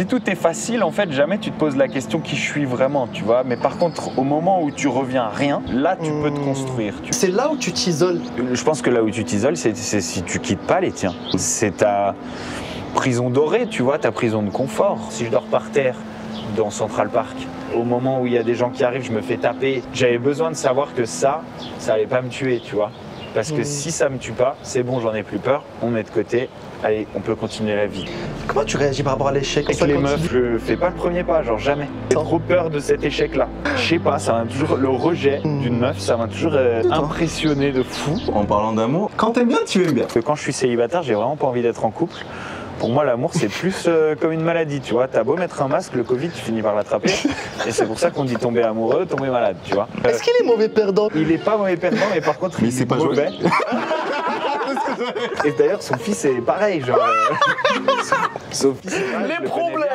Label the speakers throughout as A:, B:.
A: Si tout est facile, en fait, jamais tu te poses la question qui je suis vraiment, tu vois. Mais par contre, au moment où tu reviens à rien, là, tu peux te construire.
B: C'est là où tu t'isoles.
A: Je pense que là où tu t'isoles, c'est si tu quittes pas les tiens. C'est ta prison dorée, tu vois, ta prison de confort. Si je dors par terre dans Central Park, au moment où il y a des gens qui arrivent, je me fais taper. J'avais besoin de savoir que ça allait pas me tuer, tu vois. Parce que si ça me tue pas, c'est bon, j'en ai plus peur, on met de côté. Allez, on peut continuer la vie.
B: Comment tu réagis par rapport à l'échec?
A: Avec les meufs, je fais pas le premier pas, genre jamais. J'ai trop peur de cet échec-là. Je sais pas, ça m'a toujours le rejet d'une meuf, ça m'a toujours impressionné de fou.
C: En parlant d'amour, quand t'aimes bien, tu aimes bien.
A: Parce que quand je suis célibataire, j'ai vraiment pas envie d'être en couple. Pour moi, l'amour, c'est plus comme une maladie, tu vois. T'as beau mettre un masque, le Covid, tu finis par l'attraper. Et c'est pour ça qu'on dit tomber amoureux, tomber malade, tu vois.
B: Est-ce qu'il est mauvais perdant?
A: Il est pas mauvais perdant, mais par contre, il est
C: pas
A: mauvais. Et d'ailleurs, son fils est pareil, genre. Son fils est pareil,
B: Les problèmes.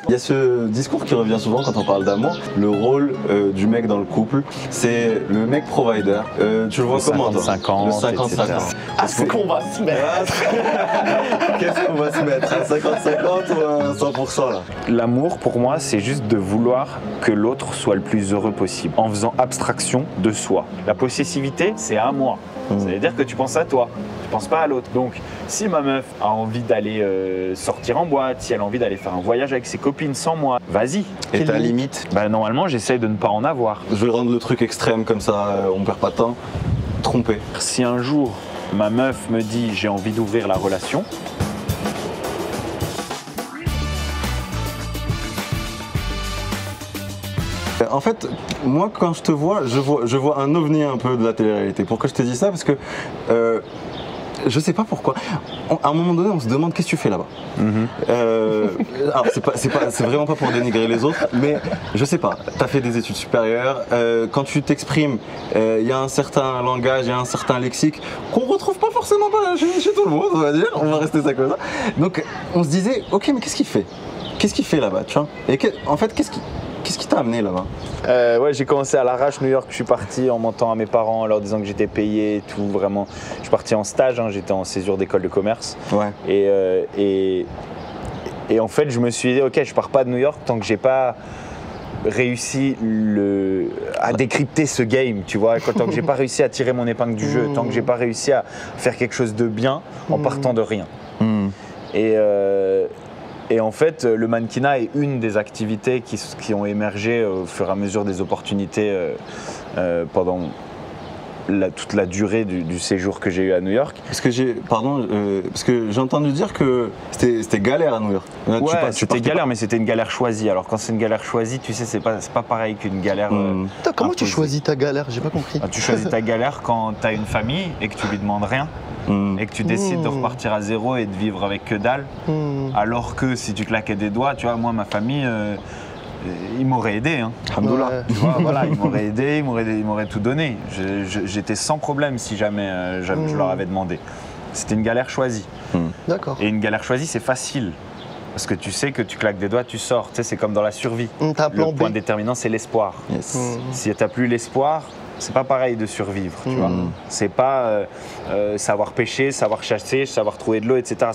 C: Il y a ce discours qui revient souvent quand on parle d'amour. Le rôle du mec dans le couple, c'est le mec provider. Tu le vois comment, toi?
A: 50-50.
C: Le 50-50.
B: À ce qu'on va se mettre.
C: Qu'est-ce qu'on va se mettre? Un 50-50 ou un 100% là?
A: L'amour, pour moi, c'est juste de vouloir que l'autre soit le plus heureux possible, en faisant abstraction de soi. La possessivité, c'est à moi. Ça veut dire que tu penses à toi, tu penses pas à l'autre. Donc, si ma meuf a envie d'aller sortir en boîte, si elle a envie d'aller faire un voyage avec ses copines sans moi, vas-y.
C: Et ta limite?
A: Bah, normalement, j'essaye de ne pas en avoir.
C: Je vais rendre le truc extrême comme ça, on perd pas de temps. Tromper.
A: Si un jour, ma meuf me dit j'ai envie d'ouvrir la relation,
C: en fait, moi quand je te vois, je vois un ovni un peu de la télé-réalité. Pourquoi je te dis ça? Parce que je sais pas pourquoi. À un moment donné, on se demande qu'est-ce que tu fais là-bas. Alors c'est vraiment pas pour dénigrer les autres, mais je sais pas. T'as fait des études supérieures. Quand tu t'exprimes, il y a un certain langage, il y a un certain lexique qu'on retrouve pas forcément chez tout le monde, on va dire. On va rester ça comme ça. Donc on se disait, ok, mais qu'est-ce qu'il fait? Qu'est-ce qu'il fait là-bas, tu vois? Et en fait, qu'est-ce qui t'a amené là-bas?
A: Ouais, j'ai commencé à l'arrache New York. Je suis parti en mentant à mes parents, en leur disant que j'étais payé et tout. Vraiment, je suis parti en stage. Hein, j'étais en césure d'école de commerce.
C: Ouais.
A: Et en fait, je me suis dit, ok, je pars pas de New York tant que j'ai pas réussi à décrypter ce game, tu vois. Tant que j'ai pas réussi à tirer mon épingle du jeu, tant que j'ai pas réussi à faire quelque chose de bien en partant de rien. Et en fait, le mannequinat est une des activités qui ont émergé au fur et à mesure des opportunités pendant toute la durée du séjour que j'ai eu à New York.
C: Parce que j'ai entendu dire que c'était galère à New York. Là,
A: ouais, c'était galère, mais c'était une galère choisie. Alors quand c'est une galère choisie, tu sais, c'est pas pareil qu'une galère.
B: Comment tu choisis ta galère? J'ai pas compris.
A: Tu choisis ta galère quand tu as une famille et que tu lui demandes rien. Et que tu décides de repartir à zéro et de vivre avec que dalle. Alors que si tu claquais des doigts, tu vois, moi, ma famille, ils m'auraient aidé. Hein.
C: Alhamdoulilah.
A: Tu vois, voilà, ils m'auraient aidé, ils m'auraient tout donné. J'étais sans problème si jamais je leur avais demandé. C'était une galère choisie.
B: D'accord.
A: Et une galère choisie, c'est facile. Parce que tu sais que tu claques des doigts, tu sors. Tu sais, c'est comme dans la survie. Le point déterminant, c'est l'espoir.
C: Yes.
A: Si tu n'as plus l'espoir, c'est pas pareil de survivre, tu vois. C'est pas savoir pêcher, savoir chasser, savoir trouver de l'eau, etc.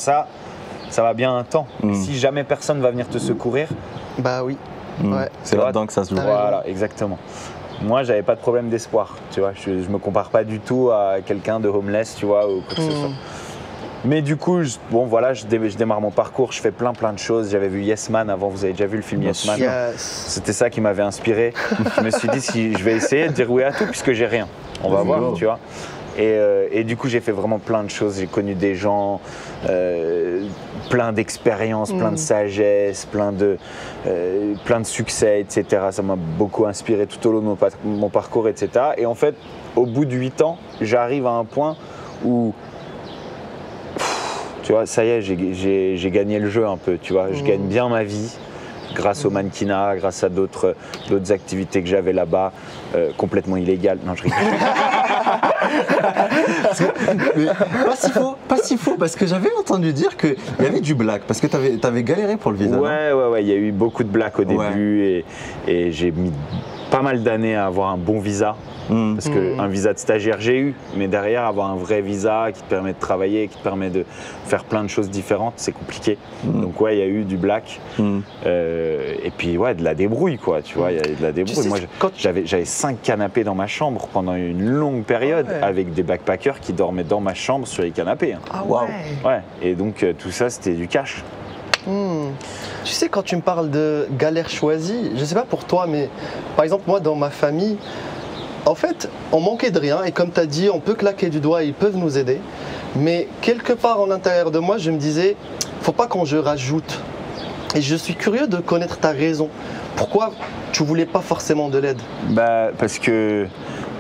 A: Ça va bien un temps. Si jamais personne va venir te secourir,
B: bah oui. Ouais.
C: C'est là-dedans que ça se joue.
A: Voilà, exactement. Moi, j'avais pas de problème d'espoir, tu vois. Je me compare pas du tout à quelqu'un de homeless, tu vois, ou quoi que ce soit. Mais du coup, je démarre mon parcours, je fais plein de choses. J'avais vu Yes Man avant, vous avez déjà vu le film Yes Man? C'était ça qui m'avait inspiré. Je me suis dit, si je vais essayer de dire oui à tout puisque j'ai rien. On va voir, tu vois. Et du coup, j'ai fait vraiment plein de choses. J'ai connu des gens, plein d'expériences, plein de sagesse, plein de succès, etc. Ça m'a beaucoup inspiré tout au long de mon parcours, etc. Et en fait, au bout de 8 ans, j'arrive à un point où tu vois, ça y est, j'ai gagné le jeu un peu, tu vois. Je gagne bien ma vie grâce au mannequinat, grâce à d'autres activités que j'avais là-bas, complètement illégales. Non, je rigole.
C: Mais pas si faux, parce que j'avais entendu dire qu'il y avait du black, parce que t'avais galéré pour le visa.
A: Ouais, il y a eu beaucoup de black au début et j'ai mis pas mal d'années à avoir un bon visa. Parce qu'un visa de stagiaire, j'ai eu. Mais derrière, avoir un vrai visa qui te permet de travailler, qui te permet de faire plein de choses différentes, c'est compliqué. Donc ouais, il y a eu du black. Et puis ouais, de la débrouille, quoi. Tu vois, il y a de la débrouille.
B: sais,
A: Moi, j'avais 5 canapés dans ma chambre pendant une longue période avec des backpackers qui dormaient dans ma chambre sur les canapés.
B: Ah ouais.
A: Ouais. Et donc tout ça, c'était du cash.
B: Tu sais, quand tu me parles de galère choisie, je sais pas pour toi, mais par exemple, moi, dans ma famille, en fait, on manquait de rien. Et comme tu as dit, on peut claquer du doigt, ils peuvent nous aider. Mais quelque part en l'intérieur de moi, je me disais, faut pas qu'on je rajoute. Et je suis curieux de connaître ta raison. Pourquoi tu voulais pas forcément de l'aide?
A: Bah, parce que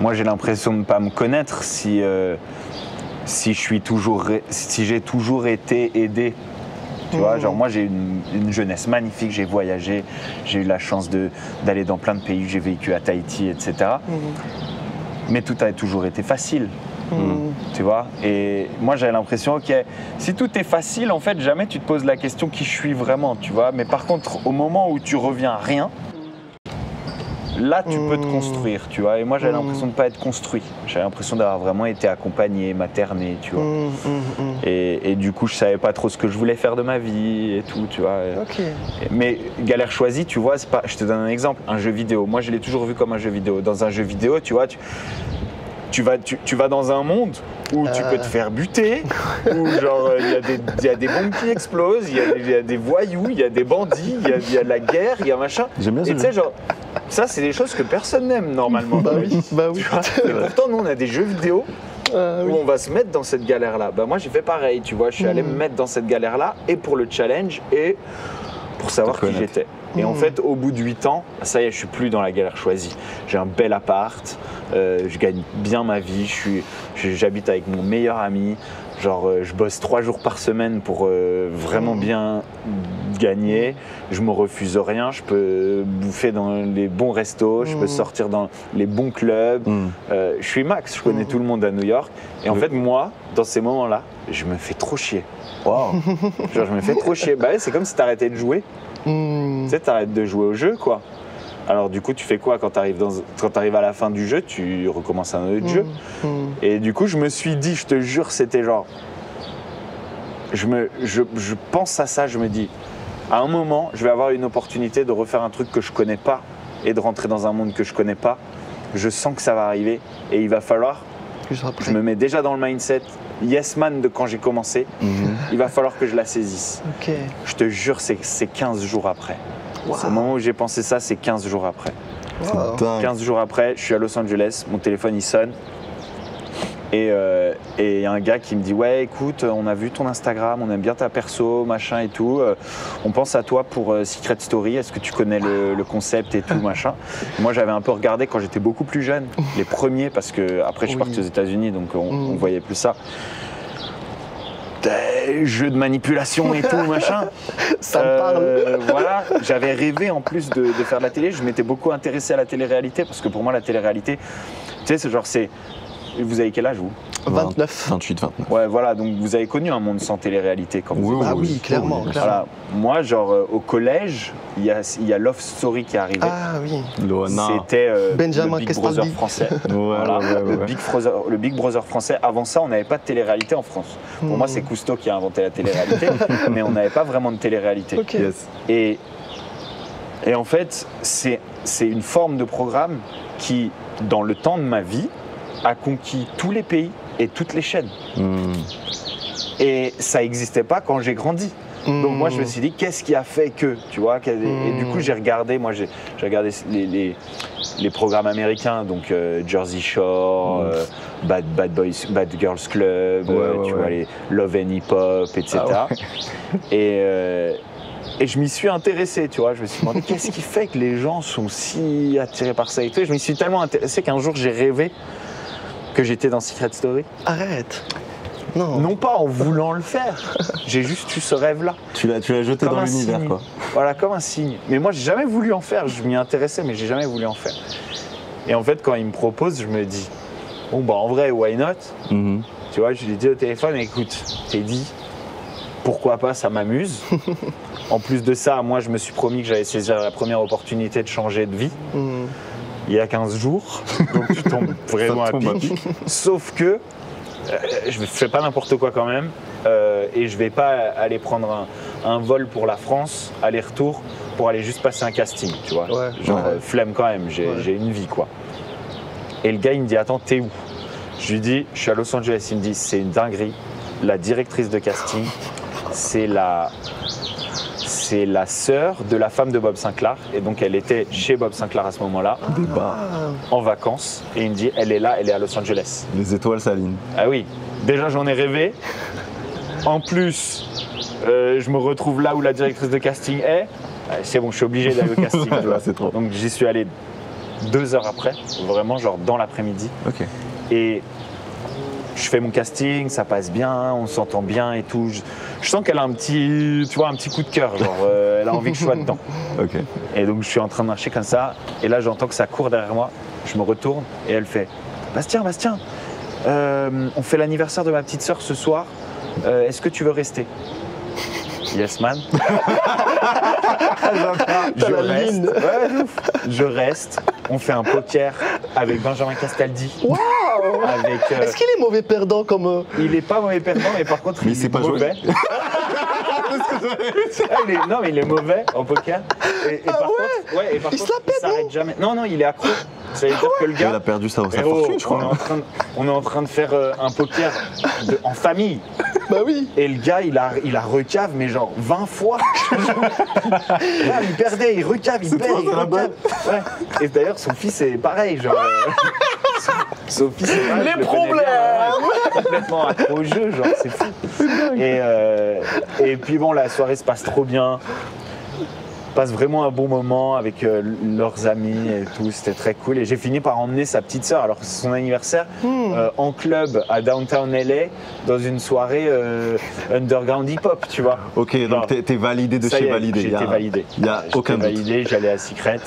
A: moi, j'ai l'impression de ne pas me connaître si j'ai toujours été aidé. Tu vois, genre moi j'ai une jeunesse magnifique, j'ai voyagé, j'ai eu la chance d'aller dans plein de pays, j'ai vécu à Tahiti, etc. Mais tout a toujours été facile, tu vois. Et moi j'avais l'impression, ok, si tout est facile, en fait, jamais tu te poses la question qui je suis vraiment, tu vois. Mais par contre, au moment où tu reviens à rien, là, tu peux te construire, tu vois. Et moi, j'avais l'impression de ne pas être construit. J'avais l'impression d'avoir vraiment été accompagné, materné, tu vois. Et du coup, je ne savais pas trop ce que je voulais faire de ma vie et tout, tu vois. Mais galère choisie, tu vois, c'est pas... Je te donne un exemple, un jeu vidéo. Moi, je l'ai toujours vu comme un jeu vidéo. Dans un jeu vidéo, tu vois, tu vas dans un monde où tu peux te faire buter, où genre il y a des bombes qui explosent, il y a des voyous, il y a des bandits, il y a de la guerre, il y a machin.
C: J'aime bien
A: et tu sais, genre, ça c'est des choses que personne n'aime normalement.
B: Bah oui.
A: Et pourtant, nous on a des jeux vidéo où on va se mettre dans cette galère-là. Bah moi j'ai fait pareil, tu vois, je suis allé me mettre dans cette galère-là et pour le challenge et pour savoir qui j'étais. Et en fait, au bout de 8 ans, ça y est, je suis plus dans la galère choisie. J'ai un bel appart, je gagne bien ma vie, j'habite avec mon meilleur ami. Genre, je bosse 3 jours par semaine pour vraiment bien gagner. Je me refuse rien. Je peux bouffer dans les bons restos, je peux sortir dans les bons clubs. Je suis max, je connais tout le monde à New York. Et en fait, moi, dans ces moments-là, je me fais trop chier. Wow. Genre, je me fais trop chier. Bah ouais, c'est comme si t'arrêtais de jouer. Tu sais, t'arrêtes de jouer au jeu, quoi. Alors du coup, tu fais quoi quand t'arrives à la fin du jeu? Tu recommences un autre jeu. Et du coup, je me suis dit, je te jure, c'était genre... Je pense à ça, je me dis, à un moment, je vais avoir une opportunité de refaire un truc que je connais pas et de rentrer dans un monde que je connais pas. Je sens que ça va arriver et il va falloir... Je me mets déjà dans le mindset yes man de quand j'ai commencé. Il va falloir que je la saisisse. Je te jure, c'est 15 jours après. Au moment où j'ai pensé ça, c'est 15 jours après. 15 jours après, je suis à Los Angeles, mon téléphone il sonne. Et il y a un gars qui me dit ouais écoute, on a vu ton Instagram, on aime bien ta perso, machin et tout. On pense à toi pour Secret Story, est-ce que tu connais le concept et tout machin. Moi j'avais un peu regardé quand j'étais beaucoup plus jeune, les premiers, parce que après je suis parti aux États-Unis donc on voyait plus ça. Jeux de manipulation et tout machin.
B: Ça me parle.
A: Voilà, j'avais rêvé en plus de faire de la télé. Je m'étais beaucoup intéressé à la télé-réalité parce que pour moi la télé-réalité, tu sais, c'est genre c'est... Vous avez quel âge vous?
B: 29.
C: 28, 29.
A: Ouais, voilà, donc vous avez connu un monde sans télé-réalité quand vous
B: Ah oui, clairement.
A: Voilà. Moi, genre, au collège, il y a Love Story qui est arrivé.
B: Ah oui.
A: C'était
B: Benjamin
A: le Big Brother français. Voilà, le Big Brother français. Avant ça, on n'avait pas de télé-réalité en France. Pour moi, c'est Cousteau qui a inventé la télé-réalité, mais on n'avait pas vraiment de télé-réalité. Et en fait, c'est une forme de programme qui, dans le temps de ma vie, a conquis tous les pays et toutes les chaînes. Et ça n'existait pas quand j'ai grandi. Donc moi je me suis dit qu'est-ce qui a fait que, tu vois, et du coup j'ai regardé les programmes américains, donc Jersey Shore, Bad Girls Club, tu vois, les Love and Hip Hop, etc. Et je m'y suis intéressé, tu vois, je me suis demandé qu'est-ce qui fait que les gens sont si attirés par ça et tout. Et je m'y suis tellement intéressé qu'un jour j'ai rêvé que j'étais dans Secret Story.
B: Arrête.
A: Non pas en voulant le faire, j'ai juste eu ce rêve-là.
C: Tu l'as jeté dans l'univers, quoi.
A: Voilà, comme un signe. Mais moi, j'ai jamais voulu en faire, je m'y intéressais, mais j'ai jamais voulu en faire. Et en fait, quand il me propose, je me dis, bon, bah en vrai, why not? Tu vois, je lui ai dit au téléphone, écoute, t'es dit, pourquoi pas, ça m'amuse. En plus de ça, moi, je me suis promis que j'allais saisir la première opportunité de changer de vie. il y a 15 jours, donc tu tombes vraiment à pic. Sauf que je ne fais pas n'importe quoi quand même et je ne vais pas aller prendre un vol pour la France, aller-retour, pour aller juste passer un casting, tu vois.
B: Ouais.
A: Genre flemme quand même, j'ai une vie quoi. Et le gars il me dit attends t'es où? Je lui dis je suis à Los Angeles, il me dit c'est une dinguerie, la directrice de casting c'est la sœur de la femme de Bob Sinclair et donc elle était chez Bob Sinclair à ce moment-là, en vacances et il me dit elle est là, elle est à Los Angeles.
C: Les étoiles s'alignent.
A: Ah oui, déjà j'en ai rêvé. En plus, je me retrouve là où la directrice de casting est. C'est bon, je suis obligé d'aller au casting. Tu vois.
C: C'est trop.
A: Donc j'y suis allé 2 heures après, vraiment genre dans l'après-midi.
C: Ok.
A: Et je fais mon casting, ça passe bien, on s'entend bien et tout. Je sens qu'elle a un petit, tu vois, un petit coup de cœur, genre elle a envie que je sois dedans.
C: Ok.
A: Et donc je suis en train de marcher comme ça, et là j'entends que ça court derrière moi. Je me retourne et elle fait Bastien, on fait l'anniversaire de ma petite sœur ce soir. Est-ce que tu veux rester? Yes man. Je reste. On fait un poker avec Benjamin Castaldi.
B: Waouh.
A: Avec,
B: Est-ce qu'il est mauvais perdant comme...
A: Il est pas mauvais perdant, mais par contre,
C: Mais
A: il
C: c'est
A: est
C: pas
A: mauvais. Non, mais il est mauvais en poker. Et par contre,
B: Il se la pète,
A: il s'arrête jamais. Non, il est accro. Ça veut dire que le
C: Il
A: gars.
C: a perdu sa
A: Frérot,
C: fortune, je crois.
A: on est en train de faire un poker en famille.
B: Bah oui.
A: Et le gars, il a recave, mais genre 20 fois. Là, il perdait, il recave, il perd, il recave. Ouais. Et d'ailleurs, son fils est pareil, genre. Son fils est pareil,
B: Les
A: je le connais
B: problèmes.
A: bien, ouais, complètement accro au jeu, genre, c'est fou. Et puis bon, la soirée se passe trop bien. Passe vraiment un bon moment avec leurs amis et tout, c'était très cool. Et j'ai fini par emmener sa petite sœur, alors que c'est son anniversaire, en club à Downtown LA, dans une soirée underground hip-hop, tu vois.
C: Ok, donc t'es validé de chez validé.
A: J'étais validé.
C: Il n'y a aucun doute.
A: Validé, j'allais à Secret.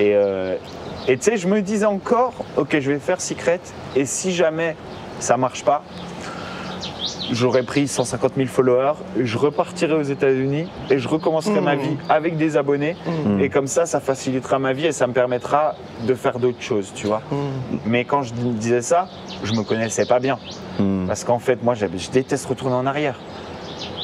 A: Et tu sais, je me disais encore, ok, je vais faire Secret, et si jamais ça marche pas, j'aurais pris 150 000 followers, je repartirai aux États-Unis et je recommencerai ma vie avec des abonnés. Et comme ça facilitera ma vie et ça me permettra de faire d'autres choses, tu vois. Mais quand je disais ça, je me connaissais pas bien. Parce qu'en fait, moi, je déteste retourner en arrière.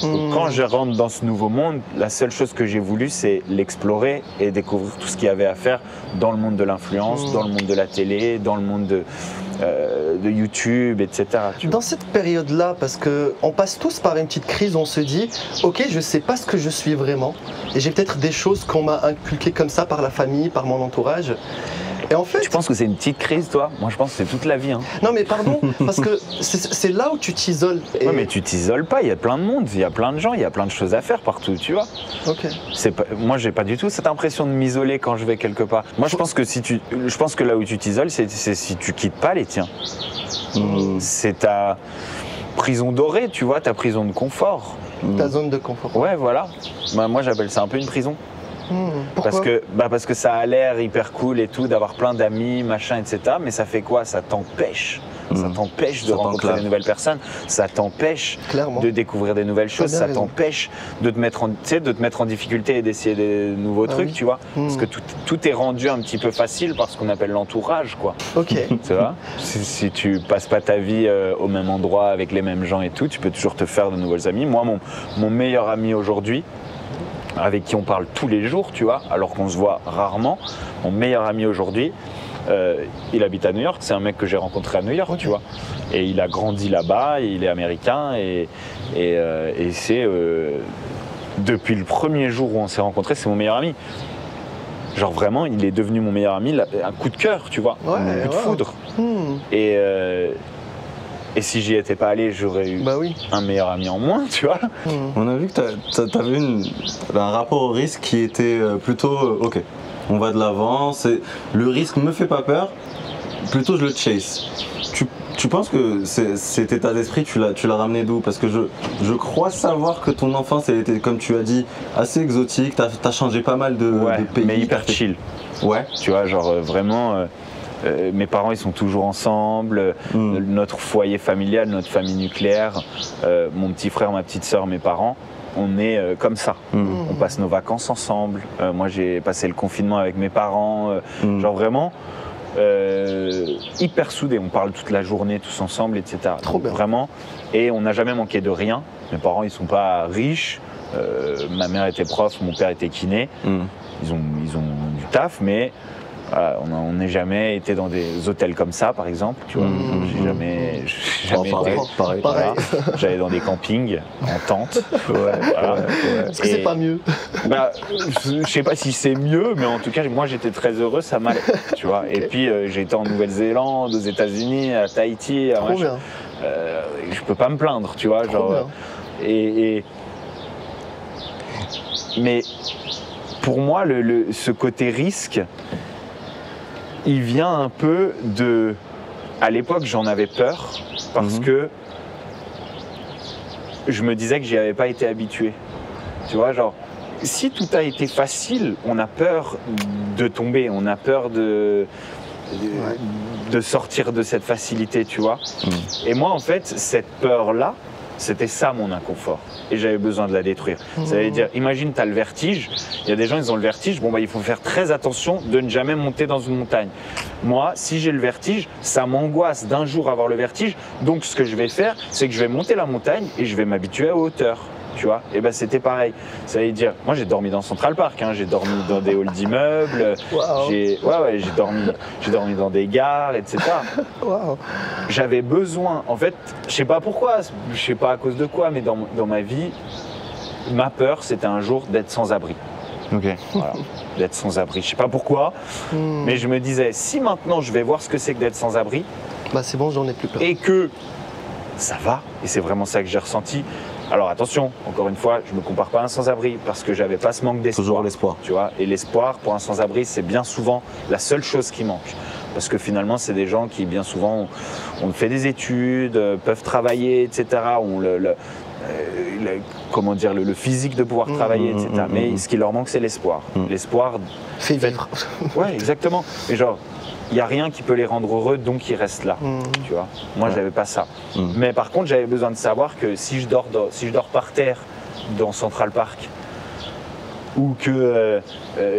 A: Donc, quand je rentre dans ce nouveau monde, la seule chose que j'ai voulu, c'est l'explorer et découvrir tout ce qu'il y avait à faire dans le monde de l'influence, dans le monde de la télé, dans le monde de YouTube, etc.
B: Dans cette période-là, parce qu'on passe tous par une petite crise, on se dit « Ok, je ne sais pas ce que je suis vraiment. Et j'ai peut-être des choses qu'on m'a inculquées comme ça par la famille, par mon entourage. » Et en fait,
A: tu penses que c'est une petite crise, toi? Moi, je pense que c'est toute la vie. Hein.
B: Non, mais pardon, parce que c'est là où tu t'isoles. Et...
A: Ouais, mais tu t'isoles pas, il y a plein de monde, il y a plein de gens, il y a plein de choses à faire partout, tu vois.
B: Ok.
A: Moi, j'ai pas du tout cette impression de m'isoler quand je vais quelque part. Moi, je pense que là où tu t'isoles, c'est si tu quittes pas les tiens. C'est ta prison dorée, tu vois, ta prison de confort.
B: Ta zone de confort.
A: Ouais, voilà. Moi, j'appelle ça un peu une prison.
B: Pourquoi?
A: Parce que ça a l'air hyper cool et tout, d'avoir plein d'amis, machin, etc. Mais ça fait quoi? Ça t'empêche. Ça t'empêche de rencontrer des nouvelles personnes, ça t'empêche de découvrir des nouvelles choses, ça t'empêche de te mettre en difficulté et d'essayer des nouveaux trucs, tu vois. Parce que tout est rendu un petit peu facile par ce qu'on appelle l'entourage, quoi.
B: Ok.
A: Tu vois, si tu passes pas ta vie au même endroit avec les mêmes gens et tout, tu peux toujours te faire de nouveaux amis. Moi, mon meilleur ami aujourd'hui, avec qui on parle tous les jours, tu vois, alors qu'on se voit rarement, mon meilleur ami aujourd'hui, il habite à New York, c'est un mec que j'ai rencontré à New York, tu vois. Et il a grandi là-bas, il est américain et c'est depuis le premier jour où on s'est rencontrés, c'est mon meilleur ami. Genre vraiment, il est devenu mon meilleur ami, un coup de cœur, tu vois, un coup de foudre. Et si j'y étais pas allé, j'aurais eu un meilleur ami en moins, tu vois.
C: On a vu que t'avais un rapport au risque qui était plutôt ok. On va de l'avant, le risque me fait pas peur, plutôt je le chase. Tu penses que cet état d'esprit, tu l'as ramené d'où? Parce que je crois savoir que ton enfance, elle était, comme tu as dit, assez exotique, t'as changé pas mal de pays.
A: Mais hyper chill.
C: Ouais.
A: Tu vois, genre vraiment, mes parents ils sont toujours ensemble, notre foyer familial, notre famille nucléaire, mon petit frère, ma petite soeur, mes parents, on est comme ça. On passe nos vacances ensemble. Moi, j'ai passé le confinement avec mes parents. Genre vraiment hyper soudés. On parle toute la journée tous ensemble, etc.
B: Trop bien.
A: Vraiment. Et on n'a jamais manqué de rien. Mes parents, ils sont pas riches. Ma mère était prof, mon père était kiné. Ils ont du taf, mais voilà, on n'est jamais été dans des hôtels comme ça, par exemple. Tu vois, j'ai jamais été.
C: Pareil.
A: Voilà. J'allais dans des campings en tente. Voilà.
B: Est-ce que c'est pas mieux?
A: Bah, je sais pas si c'est mieux, mais en tout cas, moi j'étais très heureux, ça m'allait. Tu vois. Et puis j'ai été en Nouvelle-Zélande, aux États-Unis, à Tahiti.
B: Trop bien.
A: Je peux pas me plaindre, tu vois.
B: Trop bien.
A: Mais pour moi, ce côté risque, il vient un peu de... À l'époque, j'en avais peur parce que je me disais que j'y avais pas été habitué. Tu vois, genre, si tout a été facile, on a peur de tomber, on a peur de sortir de cette facilité, tu vois. Et moi, en fait, cette peur-là, c'était ça mon inconfort. Et j'avais besoin de la détruire. Ça veut dire, imagine, tu as le vertige. Il y a des gens, ils ont le vertige. Bon, bah, il faut faire très attention de ne jamais monter dans une montagne. Moi, si j'ai le vertige, ça m'angoisse d'un jour avoir le vertige. Donc, ce que je vais faire, c'est que je vais monter la montagne et je vais m'habituer à hauteur. Tu vois, et ben c'était pareil. Ça veut dire, moi j'ai dormi dans Central Park, hein, j'ai dormi dans des halls d'immeubles, j'ai dormi dans des gares, etc.
B: Wow.
A: J'avais besoin, en fait, je sais pas pourquoi, je sais pas à cause de quoi, mais dans ma vie, ma peur c'était un jour d'être sans abri. Voilà, d'être sans abri. Je sais pas pourquoi, mais je me disais, si maintenant je vais voir ce que c'est que d'être sans abri,
B: bah c'est bon, j'en ai plus peur.
A: Et que ça va, et c'est vraiment ça que j'ai ressenti. Alors attention, encore une fois, je ne me compare pas à un sans-abri parce que j'avais pas ce manque d'espoir.
C: Toujours l'espoir.
A: Tu vois, et l'espoir pour un sans-abri, c'est bien souvent la seule chose qui manque. Parce que finalement, c'est des gens qui bien souvent ont fait des études, peuvent travailler, etc. Ont le physique de pouvoir travailler, etc. Mais ce qui leur manque, c'est l'espoir. L'espoir
B: fait vivre.
A: Ouais, exactement. Mais genre, il n'y a rien qui peut les rendre heureux, donc ils restent là. Tu vois. Moi, j'avais pas ça. Mais par contre, j'avais besoin de savoir que si je dors par terre dans Central Park, ou que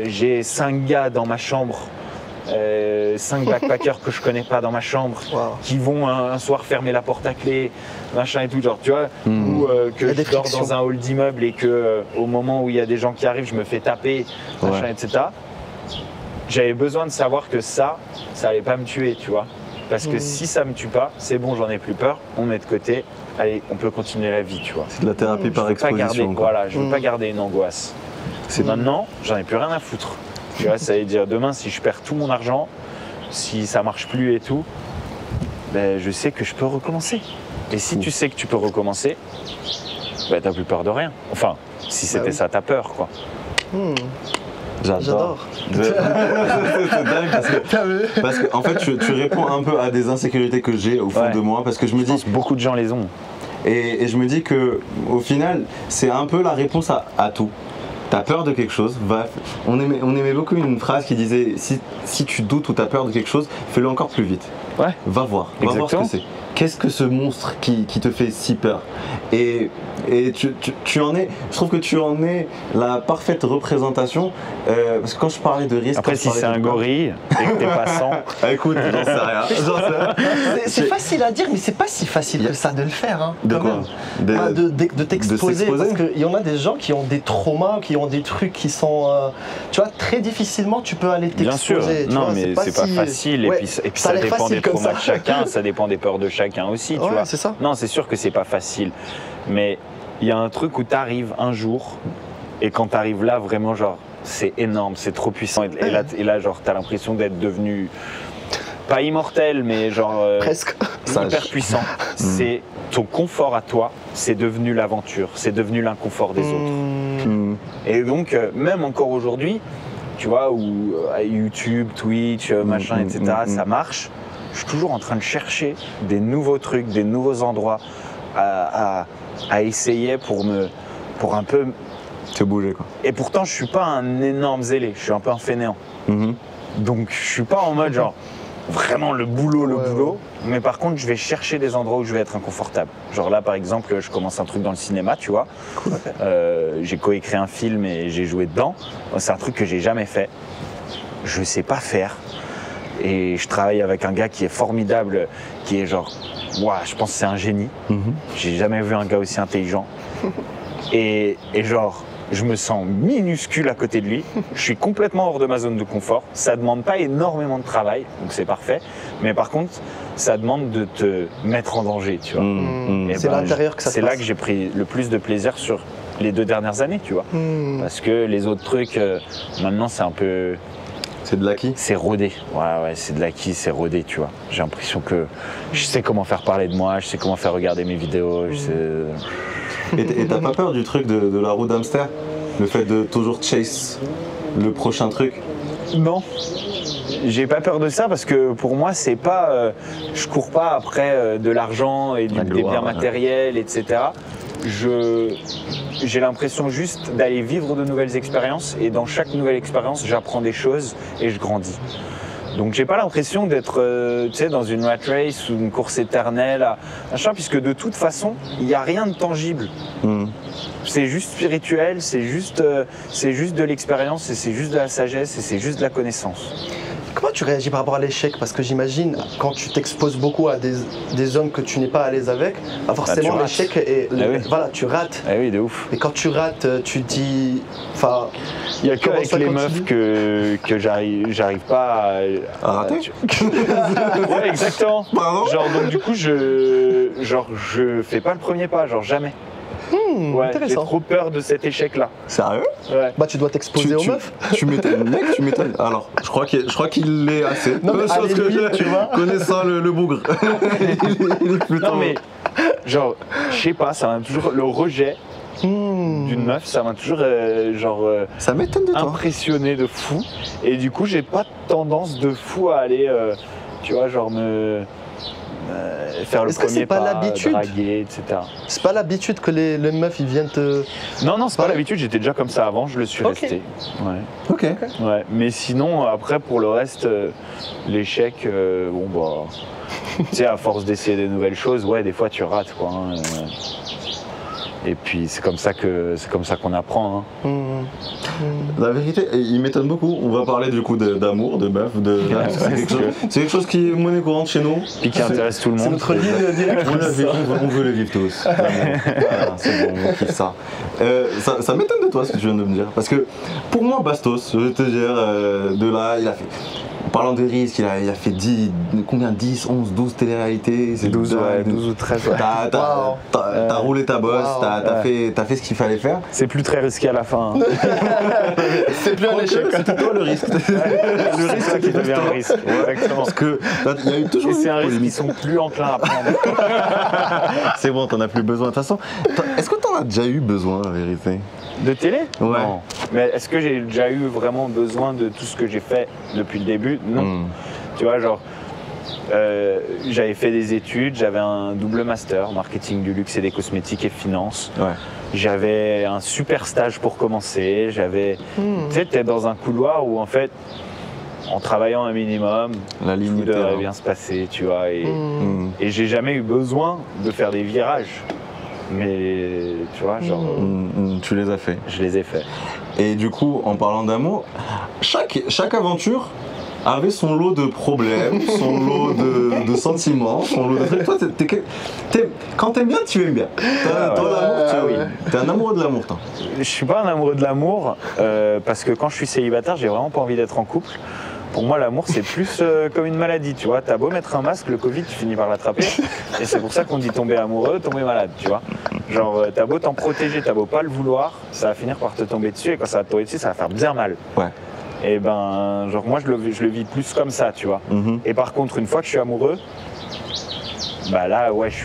A: j'ai 5 gars dans ma chambre, 5 backpackers que je connais pas dans ma chambre, qui vont un soir fermer la porte à clé, machin et tout, genre, tu vois, ou que je dors dans un hall d'immeuble et que au moment où il y a des gens qui arrivent, je me fais taper, machin, etc. J'avais besoin de savoir que ça allait pas me tuer, tu vois. Parce que si ça me tue pas, c'est bon, j'en ai plus peur, on met de côté, allez, on peut continuer la vie, tu vois.
C: C'est de la thérapie par exposition.
A: Voilà, je veux pas garder une angoisse. Maintenant, j'en ai plus rien à foutre. Tu vois, ça veut dire demain, si je perds tout mon argent, si ça marche plus et tout, ben, je sais que je peux recommencer. Et si tu sais que tu peux recommencer, ben, t'as plus peur de rien. Enfin, si c'était ça ta peur, quoi.
B: J'adore.
C: C'est dingue parce que en fait tu réponds un peu à des insécurités que j'ai au fond de moi parce que je me dis
A: beaucoup de gens les ont.
C: Et je me dis que au final c'est un peu la réponse à tout. T'as peur de quelque chose, on aimait beaucoup une phrase qui disait si tu doutes ou t'as peur de quelque chose, fais-le encore plus vite.
A: Ouais.
C: Va voir ce que c'est. Qu'est-ce que ce monstre qui te fait si peur? Et tu en es, je trouve que tu en es la parfaite représentation. Parce que quand je parlais de risque.
A: Après, si c'est un gorille et que t'es passant.
C: Écoute, j'en sais rien.
B: C'est facile à dire, mais c'est pas si facile que ça de le faire. Hein,
C: de quoi
B: de t'exposer. Parce qu'il y en a des gens qui ont des traumas, qui ont des trucs qui sont. Tu vois, très difficilement, tu peux aller t'exposer.
A: Bien sûr, non, mais c'est pas facile.
B: Ouais,
A: et puis ça dépend des traumas de chacun, ça dépend des peurs de chacun aussi. Tu vois.
B: C'est ça.
A: Non, c'est sûr que c'est pas facile. Mais il y a un truc où tu arrives un jour, et quand tu arrives là, vraiment, genre, c'est énorme, c'est trop puissant. Et là genre, tu as l'impression d'être devenu, pas immortel, mais genre,
B: presque
A: hyper puissant. C'est ton confort à toi, c'est devenu l'aventure, c'est devenu l'inconfort des autres. Et donc, même encore aujourd'hui, tu vois, où YouTube, Twitch, machin, etc., ça marche. Je suis toujours en train de chercher des nouveaux trucs, des nouveaux endroits à essayer pour un peu
C: te bouger, quoi.
A: Et pourtant, je suis pas un énorme zélé, je suis un peu un fainéant. Donc, je suis pas en mode genre, vraiment le boulot. Mais par contre, je vais chercher des endroits où je vais être inconfortable. Genre là, par exemple, je commence un truc dans le cinéma, tu vois.
B: Cool.
A: J'ai coécrit un film et j'ai joué dedans. C'est un truc que j'ai jamais fait. Je sais pas faire. Et je travaille avec un gars qui est formidable, qui est genre, ouah, je pense que c'est un génie. J'ai jamais vu un gars aussi intelligent. Et genre, je me sens minuscule à côté de lui. Je suis complètement hors de ma zone de confort. Ça demande pas énormément de travail, donc c'est parfait. Mais par contre, ça demande de te mettre en danger, tu vois. Et
B: C'est l'intérieur que ça se
A: C'est là
B: passe.
A: que j'ai pris le plus de plaisir sur les 2 dernières années, tu vois. Parce que les autres trucs, maintenant, c'est un peu...
C: C'est de l'acquis.
A: C'est rodé. Ouais, c'est de l'acquis, c'est rodé, tu vois. J'ai l'impression que je sais comment faire parler de moi, je sais comment faire regarder mes vidéos, je sais...
C: Et t'as pas peur du truc de la roue d'hamster? Le fait de toujours chase le prochain truc?
A: Non, j'ai pas peur de ça parce que pour moi c'est pas, je cours pas après de l'argent et
C: La
A: des
C: gloire,
A: biens
C: ouais.
A: matériels, etc. J'ai l'impression juste d'aller vivre de nouvelles expériences et dans chaque nouvelle expérience j'apprends des choses et je grandis. Donc j'ai pas l'impression d'être tu sais, dans une rat race ou une course éternelle, machin, puisque de toute façon il n'y a rien de tangible. C'est juste spirituel, c'est juste de l'expérience et c'est juste de la sagesse et c'est juste de la connaissance.
B: Comment tu réagis par rapport à l'échec? Parce que j'imagine, quand tu t'exposes beaucoup à des hommes que tu n'es pas à l'aise avec, forcément
A: tu rates.
B: l'échec est...
A: oui.
B: Voilà, tu rates.
A: Ah oui, de ouf.
B: Et quand tu rates, tu te dis... Enfin,
A: Il n'y a
B: comment
A: qu'avec
B: ça
A: les
B: continue?
A: meufs que j'arrive pas
C: À rater?
A: Ouais, exactement.
C: Pardon?
A: Genre, donc du coup, je fais pas le premier pas, genre jamais. Ouais, j'ai
B: intéressant.
A: trop peur de cet échec-là.
C: Sérieux?
A: Ouais.
B: Bah tu dois t'exposer aux meufs.
C: Tu m'étonnes, mec, tu m'étonnes. Alors, je crois qu'il l'est assez.
B: Non, mais
C: Peu de choses
B: à la limite, tu vois.
C: Connaissant le bougre. il est plutôt...
A: Non mais, genre, je sais pas, ça m'a toujours le rejet d'une meuf, ça m'a toujours
C: Ça m'étonne de toi.
A: impressionné de fou. Et du coup, j'ai pas tendance de fou à aller, tu vois, genre faire le
B: Est-ce que
A: premier
B: c'est pas
A: pas,
B: l'habitude?
A: draguer, etc.
B: C'est pas l'habitude que les meufs ils viennent te...
A: Non, c'est pas
B: Ouais.
A: l'habitude, j'étais déjà comme ça avant, je le suis
B: Ok.
A: resté. Ouais.
C: Ok.
A: Ouais. Mais sinon, après, pour le reste, l'échec, bon bah. Tu sais, à force d'essayer des nouvelles choses, ouais, des fois tu rates, quoi. Hein, et puis c'est comme ça qu'on apprend. Hein.
C: La vérité, il m'étonne beaucoup. On va parler du coup d'amour, de meuf, c'est quelque chose qui est monnaie courante chez nous.
A: Puis qui intéresse tout le
B: C'est
A: monde.
B: notre ligne
C: On,
B: directrice.
C: on veut le vivre tous. Voilà, c'est bon, on kiffe ça. Ça m'étonne de toi ce que tu viens de me dire. Parce que pour moi, Bastos, je vais te dire, de là, il a fait. En parlant de risques, il a fait 10, 11, 12 téléréalités. C'est
A: 12,
C: dingue.
A: ouais, 12 ou 13. Ouais.
C: T'as roulé ta bosse,
B: Wow.
C: t'as fait ce qu'il fallait faire.
A: C'est plus très risqué à la fin. Hein.
B: C'est plus un échec.
C: C'était toi le risque.
A: Le risque qui devient un risque. Exactement.
C: Parce que il y a eu toujours
A: Et c'est un
C: une
A: risque
C: polémique.
A: qu'ils sont plus enclins à prendre.
C: C'est bon, t'en as plus besoin. De toute façon, est-ce que t'en as déjà eu besoin, la vérité?
A: De télé?
C: Ouais.
A: Non. Mais est-ce que j'ai déjà eu vraiment besoin de tout ce que j'ai fait depuis le début? Non. Tu vois, genre, j'avais fait des études, j'avais un double master, marketing du luxe et des cosmétiques et finance.
C: Ouais.
A: J'avais un super stage pour commencer. J'avais, tu sais, t'es dans un couloir où en fait, en travaillant un minimum,
C: La
A: tout
C: ligne était
A: devrait
C: là.
A: bien se passer, tu vois. Et j'ai jamais eu besoin de faire des virages. Mais tu vois, genre,
C: Tu les as fait.
A: je les ai faits.
C: Et du coup, en parlant d'amour, chaque aventure avait son lot de problèmes, son lot de sentiments, son lot de trucs. Toi, quand t'aimes bien, tu aimes bien. Toi, l'amour, t'es un amoureux de l'amour, toi.
A: Je suis pas un amoureux de l'amour parce que quand je suis célibataire, j'ai vraiment pas envie d'être en couple. Pour moi, l'amour, c'est plus comme une maladie, tu vois. T'as beau mettre un masque, le Covid, tu finis par l'attraper. Et c'est pour ça qu'on dit tomber amoureux, tomber malade, tu vois. Genre, t'as beau t'en protéger, t'as beau pas le vouloir, ça va finir par te tomber dessus. Et quand ça va te tomber dessus, ça va faire bien mal.
C: Ouais.
A: Et ben, genre, moi, je le vis plus comme ça, tu vois. Et par contre, une fois que je suis amoureux, bah là, ouais, je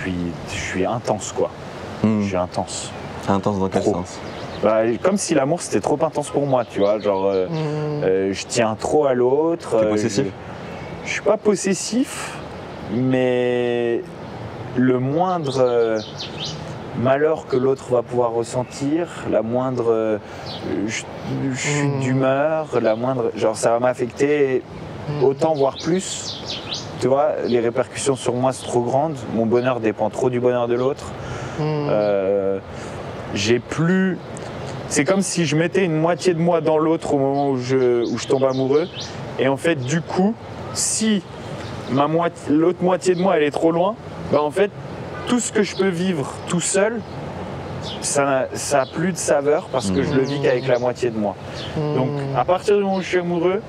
A: suis intense, quoi. Je suis intense.
C: Intense dans quel
A: Trop.
C: sens?
A: Bah, comme si l'amour c'était trop intense pour moi, tu vois, genre je tiens trop à l'autre.
C: T'es possessif?
A: Je suis pas possessif, mais le moindre malheur que l'autre va pouvoir ressentir, la moindre chute d'humeur, la moindre, genre ça va m'affecter autant voire plus tu vois, les répercussions sur moi sont trop grandes, mon bonheur dépend trop du bonheur de l'autre. J'ai plus... C'est comme si je mettais une moitié de moi dans l'autre au moment où je tombe amoureux. Et en fait, du coup, si l'autre moitié de moi, elle est trop loin, bah en fait, tout ce que je peux vivre tout seul, ça a plus de saveur parce que je le vis qu'avec la moitié de moi. Donc, à partir du moment où je suis amoureux,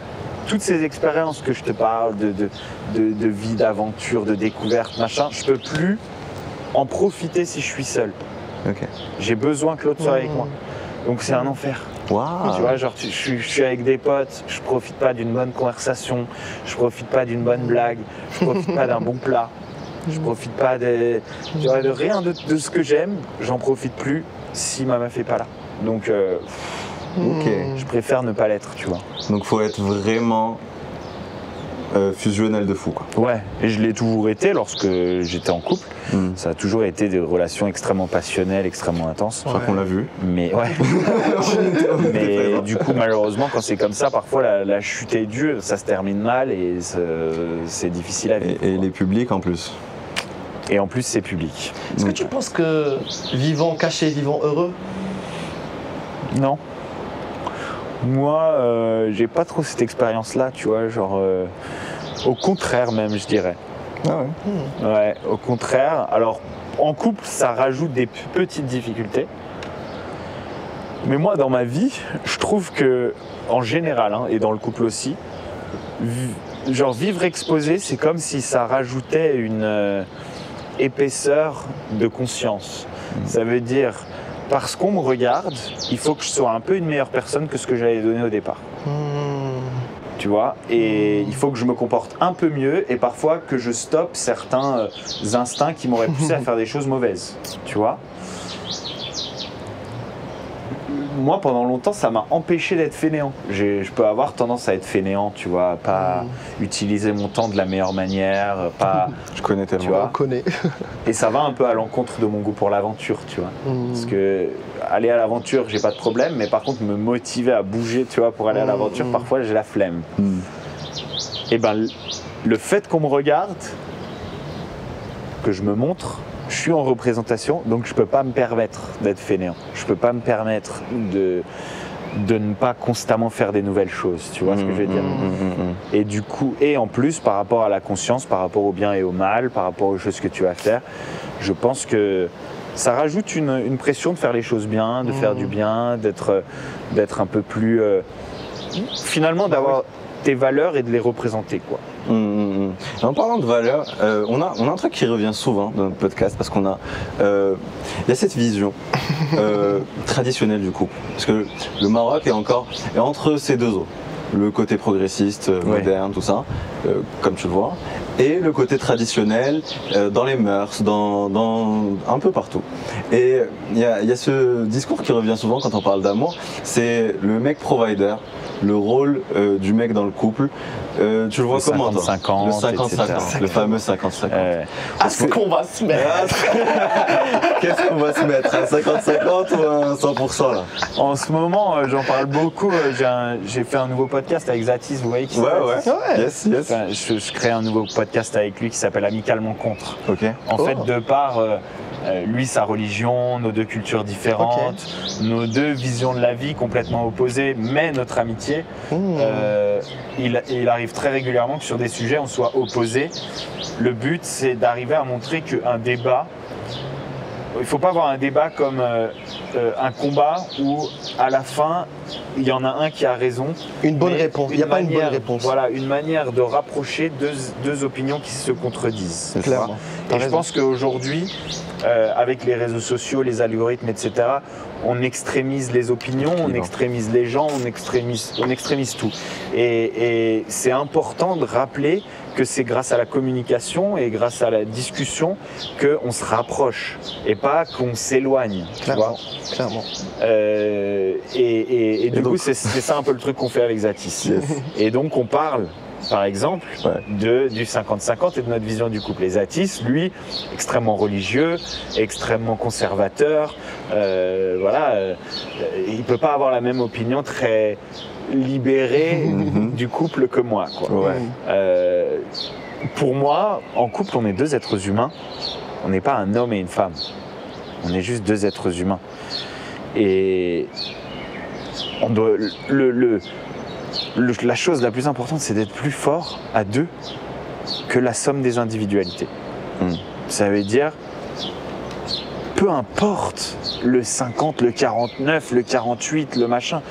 A: toutes ces expériences que je te parle, de vie, d'aventure, de découverte, machin, je peux plus en profiter si je suis seul.
C: Ok.
A: J'ai besoin que l'autre soit avec moi. Donc c'est un enfer.
C: Waouh.
A: Tu vois, genre je suis avec des potes, je profite pas d'une bonne conversation, je profite pas d'une bonne blague, je profite pas d'un bon plat, je profite pas de rien de ce que j'aime, j'en profite plus si ma meuf est pas là. Donc je préfère ne pas l'être, tu vois.
C: Donc faut être vraiment fusionnel de fou, quoi.
A: Ouais, et je l'ai toujours été lorsque j'étais en couple. Ça a toujours été des relations extrêmement passionnelles, extrêmement intenses.
C: Je crois qu'on l'a vu.
A: Mais ouais. Mais du coup, malheureusement, quand c'est comme ça, parfois la chute est dure, ça se termine mal et c'est difficile à vivre.
C: Et les publics en plus.
A: Et en plus, c'est public.
B: Est-ce que tu penses que vivant caché, vivant heureux?
A: Non. Moi, j'ai pas trop cette expérience-là, tu vois, genre au contraire même, je dirais.
C: Ah ouais.
A: Ouais, au contraire. Alors, en couple, ça rajoute des petites difficultés. Mais moi, dans ma vie, je trouve que, en général, hein, et dans le couple aussi, genre vivre exposé, c'est comme si ça rajoutait une épaisseur de conscience. Ça veut dire, parce qu'on me regarde, il faut que je sois un peu une meilleure personne que ce que j'avais donné au départ. Tu vois, et il faut que je me comporte un peu mieux et parfois que je stoppe certains instincts qui m'auraient poussé à faire des choses mauvaises, tu vois. Moi, pendant longtemps, ça m'a empêché d'être fainéant. Je peux avoir tendance à être fainéant, tu vois, pas utiliser mon temps de la meilleure manière, pas...
C: Je connais tellement.
A: Tu vois.
B: On connaît.
A: Et ça va un peu à l'encontre de mon goût pour l'aventure, tu vois. Parce que aller à l'aventure, j'ai pas de problème, mais par contre, me motiver à bouger, tu vois, pour aller à l'aventure, parfois, j'ai la flemme. Et ben, le fait qu'on me regarde, que je me montre, je suis en représentation, donc je peux pas me permettre d'être fainéant. Je peux pas me permettre de ne pas constamment faire des nouvelles choses, tu vois ce que je veux dire. Et du coup, et en plus, par rapport à la conscience, par rapport au bien et au mal, par rapport aux choses que tu vas faire, je pense que ça rajoute une pression de faire les choses bien, de faire du bien, d'être un peu plus... finalement, d'avoir tes valeurs et de les représenter, quoi.
C: En parlant de valeurs, on a un truc qui revient souvent dans notre podcast parce qu'on a, il y a cette vision traditionnelle du couple. Parce que le Maroc est entre ces deux eaux. Le côté progressiste, moderne, tout ça, comme tu le vois, et le côté traditionnel dans les mœurs, dans un peu partout. Et il y a ce discours qui revient souvent quand on parle d'amour, c'est le mec provider, le rôle du mec dans le couple. Tu le vois comment toi?
A: 50-50,
C: le 50-50, le fameux 50-50.
B: Est-ce qu'on va se mettre?
C: Qu'est-ce qu'on va se mettre? Un 50-50 ou un 100% là?
A: En ce moment, j'en parle beaucoup. J'ai fait un nouveau podcast avec Zatis, vous voyez qui c'est?
C: Ouais. Yes.
A: Enfin, je crée un nouveau podcast avec lui qui s'appelle Amicalement Contre.
C: Ok.
A: En fait, de par lui, sa religion, nos deux cultures différentes, nos deux visions de la vie complètement opposées, mais notre amitié, il arrive très régulièrement que sur des sujets, on soit opposés. Le but, c'est d'arriver à montrer qu'un débat, il ne faut pas voir un débat comme un combat où, à la fin, il y en a un qui a raison.
B: Une bonne réponse. Il n'y a pas une bonne réponse.
A: Voilà, une manière de rapprocher deux opinions qui se contredisent.
B: Clairement.
A: Et je pense qu'aujourd'hui, avec les réseaux sociaux, les algorithmes, etc., on extrémise les opinions, on extrémise les gens, on extrémise tout. Et c'est important de rappeler que c'est grâce à la communication et grâce à la discussion qu'on se rapproche et pas qu'on s'éloigne.
B: Clairement.
A: Et du coup, c'est ça un peu le truc qu'on fait avec Zatis. Et donc, on parle, par exemple, du 50-50 et de notre vision du couple. Et Zatis, lui, extrêmement religieux, extrêmement conservateur, il ne peut pas avoir la même opinion très libérée du couple que moi, quoi. pour moi, en couple, on est deux êtres humains. On n'est pas un homme et une femme. On est juste deux êtres humains. Et on doit, la chose la plus importante, c'est d'être plus fort à deux que la somme des individualités. Ça veut dire, peu importe le 50, le 49, le 48, le machin,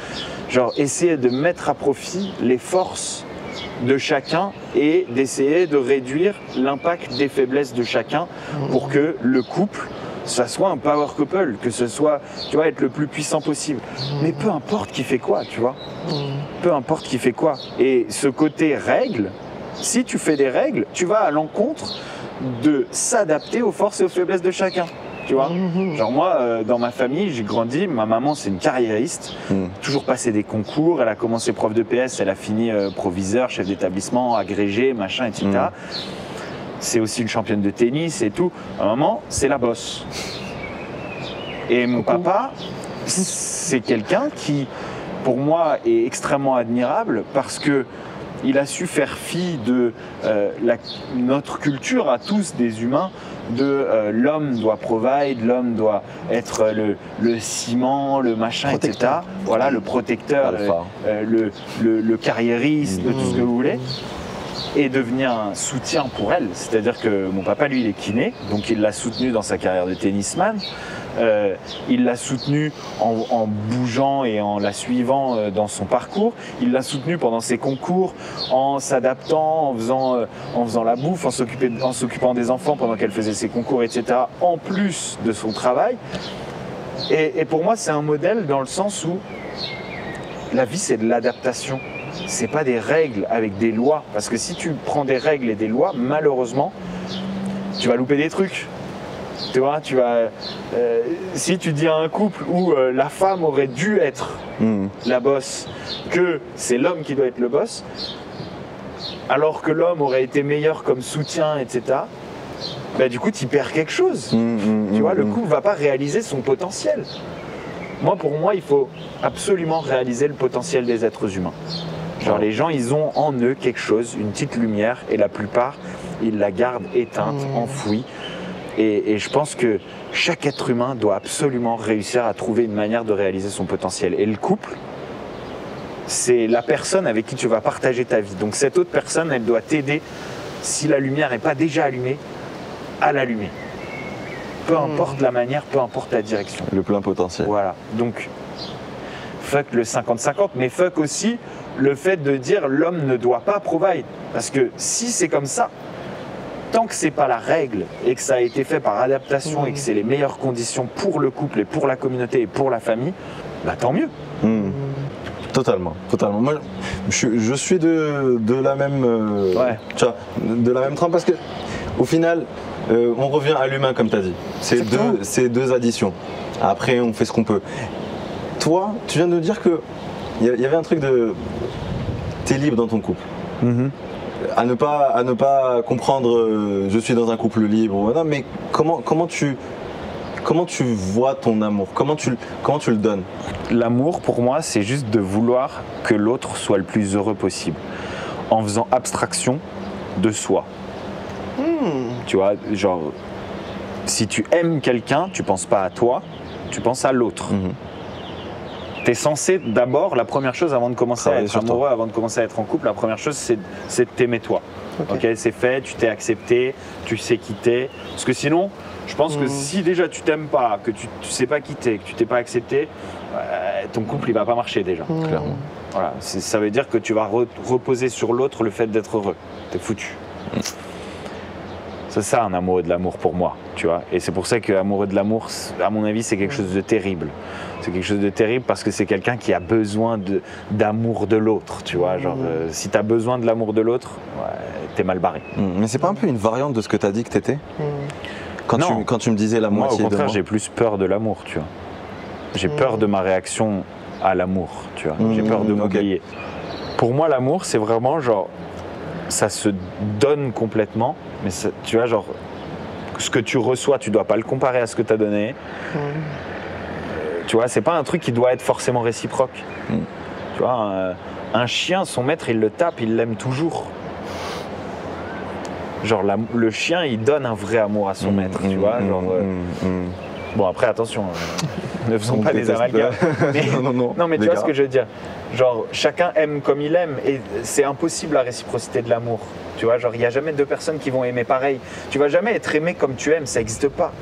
A: genre essayer de mettre à profit les forces de chacun et d'essayer de réduire l'impact des faiblesses de chacun pour que le couple, ça soit un power couple, que ce soit, tu vois, être le plus puissant possible. Mais peu importe qui fait quoi, tu vois. Peu importe qui fait quoi. Et ce côté règle, si tu fais des règles, tu vas à l'encontre de s'adapter aux forces et aux faiblesses de chacun. Tu vois, genre moi, dans ma famille, j'ai grandi, ma maman c'est une carriériste, toujours passé des concours, elle a commencé prof de PS, elle a fini proviseur, chef d'établissement, agrégé, machin, etc. C'est aussi une championne de tennis et tout. Ma maman, c'est la bosse. Et mon papa, c'est quelqu'un qui, pour moi, est extrêmement admirable parce que il a su faire fi de notre culture à tous des humains, de l'homme doit provide, l'homme doit être le ciment, le machin, protecteur. Etc. Voilà, le protecteur, le carriériste, tout ce que vous voulez, et devenir un soutien pour elle. C'est-à-dire que mon papa, lui, il est kiné, donc il l'a soutenu dans sa carrière de tennisman. Il l'a soutenue en bougeant et en la suivant dans son parcours. Il l'a soutenue pendant ses concours, en s'adaptant, en faisant la bouffe, en s'occupant des enfants pendant qu'elle faisait ses concours, etc. En plus de son travail. Et pour moi, c'est un modèle dans le sens où la vie, c'est de l'adaptation. C'est pas des règles avec des lois. Parce que si tu prends des règles et des lois, malheureusement, tu vas louper des trucs. Tu vois, si tu dis à un couple où la femme aurait dû être la boss, que c'est l'homme qui doit être le boss, alors que l'homme aurait été meilleur comme soutien, etc., bah, du coup, tu perds quelque chose. Tu vois, le couple ne va pas réaliser son potentiel. Pour moi, il faut absolument réaliser le potentiel des êtres humains. Genre, les gens, ils ont en eux quelque chose, une petite lumière, et la plupart, ils la gardent éteinte, enfouie. Et je pense que chaque être humain doit absolument réussir à trouver une manière de réaliser son potentiel. Et le couple, c'est la personne avec qui tu vas partager ta vie. Donc cette autre personne, elle doit t'aider, si la lumière n'est pas déjà allumée, à l'allumer. Peu importe la manière, peu importe la direction.
C: Le plein potentiel.
A: Voilà. Donc, fuck le 50-50, mais fuck aussi le fait de dire l'homme ne doit pas provide. Parce que si c'est comme ça, tant que c'est pas la règle et que ça a été fait par adaptation et que c'est les meilleures conditions pour le couple et pour la communauté et pour la famille, bah tant mieux.
C: Totalement. Moi, je suis de la même, tu vois, de la même trempe parce que au final, on revient à l'humain comme tu as dit. C'est deux additions. Après, on fait ce qu'on peut. Toi, tu viens de dire que il y avait un truc de, t'es libre dans ton couple. À ne pas comprendre je suis dans un couple libre, voilà, mais comment tu vois ton amour, comment tu le donnes?
A: L'amour pour moi c'est juste de vouloir que l'autre soit le plus heureux possible en faisant abstraction de soi. Tu vois, genre si tu aimes quelqu'un, tu penses pas à toi, tu penses à l'autre. Tu es censé d'abord, la première chose avant de commencer à être amoureux, avant de commencer à être en couple, la première chose c'est de t'aimer toi. Ok, c'est fait, tu t'es accepté, tu sais qui t'es. Parce que sinon, je pense que si déjà tu t'aimes pas, que tu sais pas qui t'es, que tu t'es pas accepté, ton couple il va pas marcher déjà.
C: Clairement.
A: Voilà, ça veut dire que tu vas reposer sur l'autre le fait d'être heureux. T'es foutu. C'est ça un amoureux de l'amour pour moi, tu vois. Et c'est pour ça que amoureux de l'amour, à mon avis, c'est quelque chose de terrible. C'est quelque chose de terrible parce que c'est quelqu'un qui a besoin d'amour de l'autre, tu vois. Genre, si tu as besoin de l'amour de l'autre, t'es mal barré.
C: Mais c'est pas un peu une variante de ce que tu as dit que t'étais quand tu me disais la moitié de moi?
A: Au contraire, j'ai plus peur de l'amour, tu vois. J'ai peur de ma réaction à l'amour, tu vois. J'ai peur de m'oublier. Pour moi, l'amour, c'est vraiment genre, ça se donne complètement, mais ça, tu vois, genre, ce que tu reçois, tu dois pas le comparer à ce que tu as donné. Tu vois, c'est pas un truc qui doit être forcément réciproque. Tu vois, un chien, son maître, il le tape, il l'aime toujours. Genre le chien, il donne un vrai amour à son maître, tu vois. Genre, bon, après, attention, ne faisons pas des amalgames. Mais, non, mais tu vois ce que je veux dire. Genre, chacun aime comme il aime et c'est impossible la réciprocité de l'amour. Tu vois, genre, il n'y a jamais deux personnes qui vont aimer pareil. Tu vas jamais être aimé comme tu aimes, ça n'existe pas.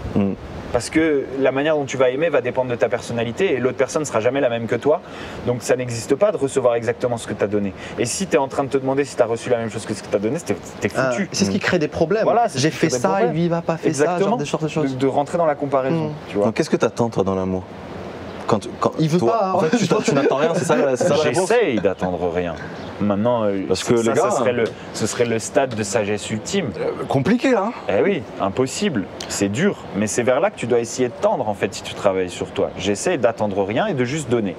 A: Parce que la manière dont tu vas aimer va dépendre de ta personnalité et l'autre personne ne sera jamais la même que toi. Donc ça n'existe pas de recevoir exactement ce que tu as donné. Et si tu es en train de te demander si tu as reçu la même chose que ce que tu as donné, t'es foutu.
B: C'est ce qui crée des problèmes.
A: Voilà,
B: j'ai fait ça et lui il va pas faire ça, genre des sortes de choses.
A: De rentrer dans la comparaison. Tu vois.
C: Donc qu'est-ce que tu attends toi dans l'amour quand
B: il veut
C: toi,
B: pas.
C: En fait, tu n'attends rien, c'est ça la réponse.
A: J'essaye d'attendre rien. Maintenant,
C: parce que
A: ça,
C: les gars,
A: ce serait le stade de sagesse ultime.
C: Compliqué là.
A: Eh oui, impossible. C'est dur, mais c'est vers là que tu dois essayer de tendre en fait si tu travailles sur toi. J'essaie d'attendre rien et de juste donner.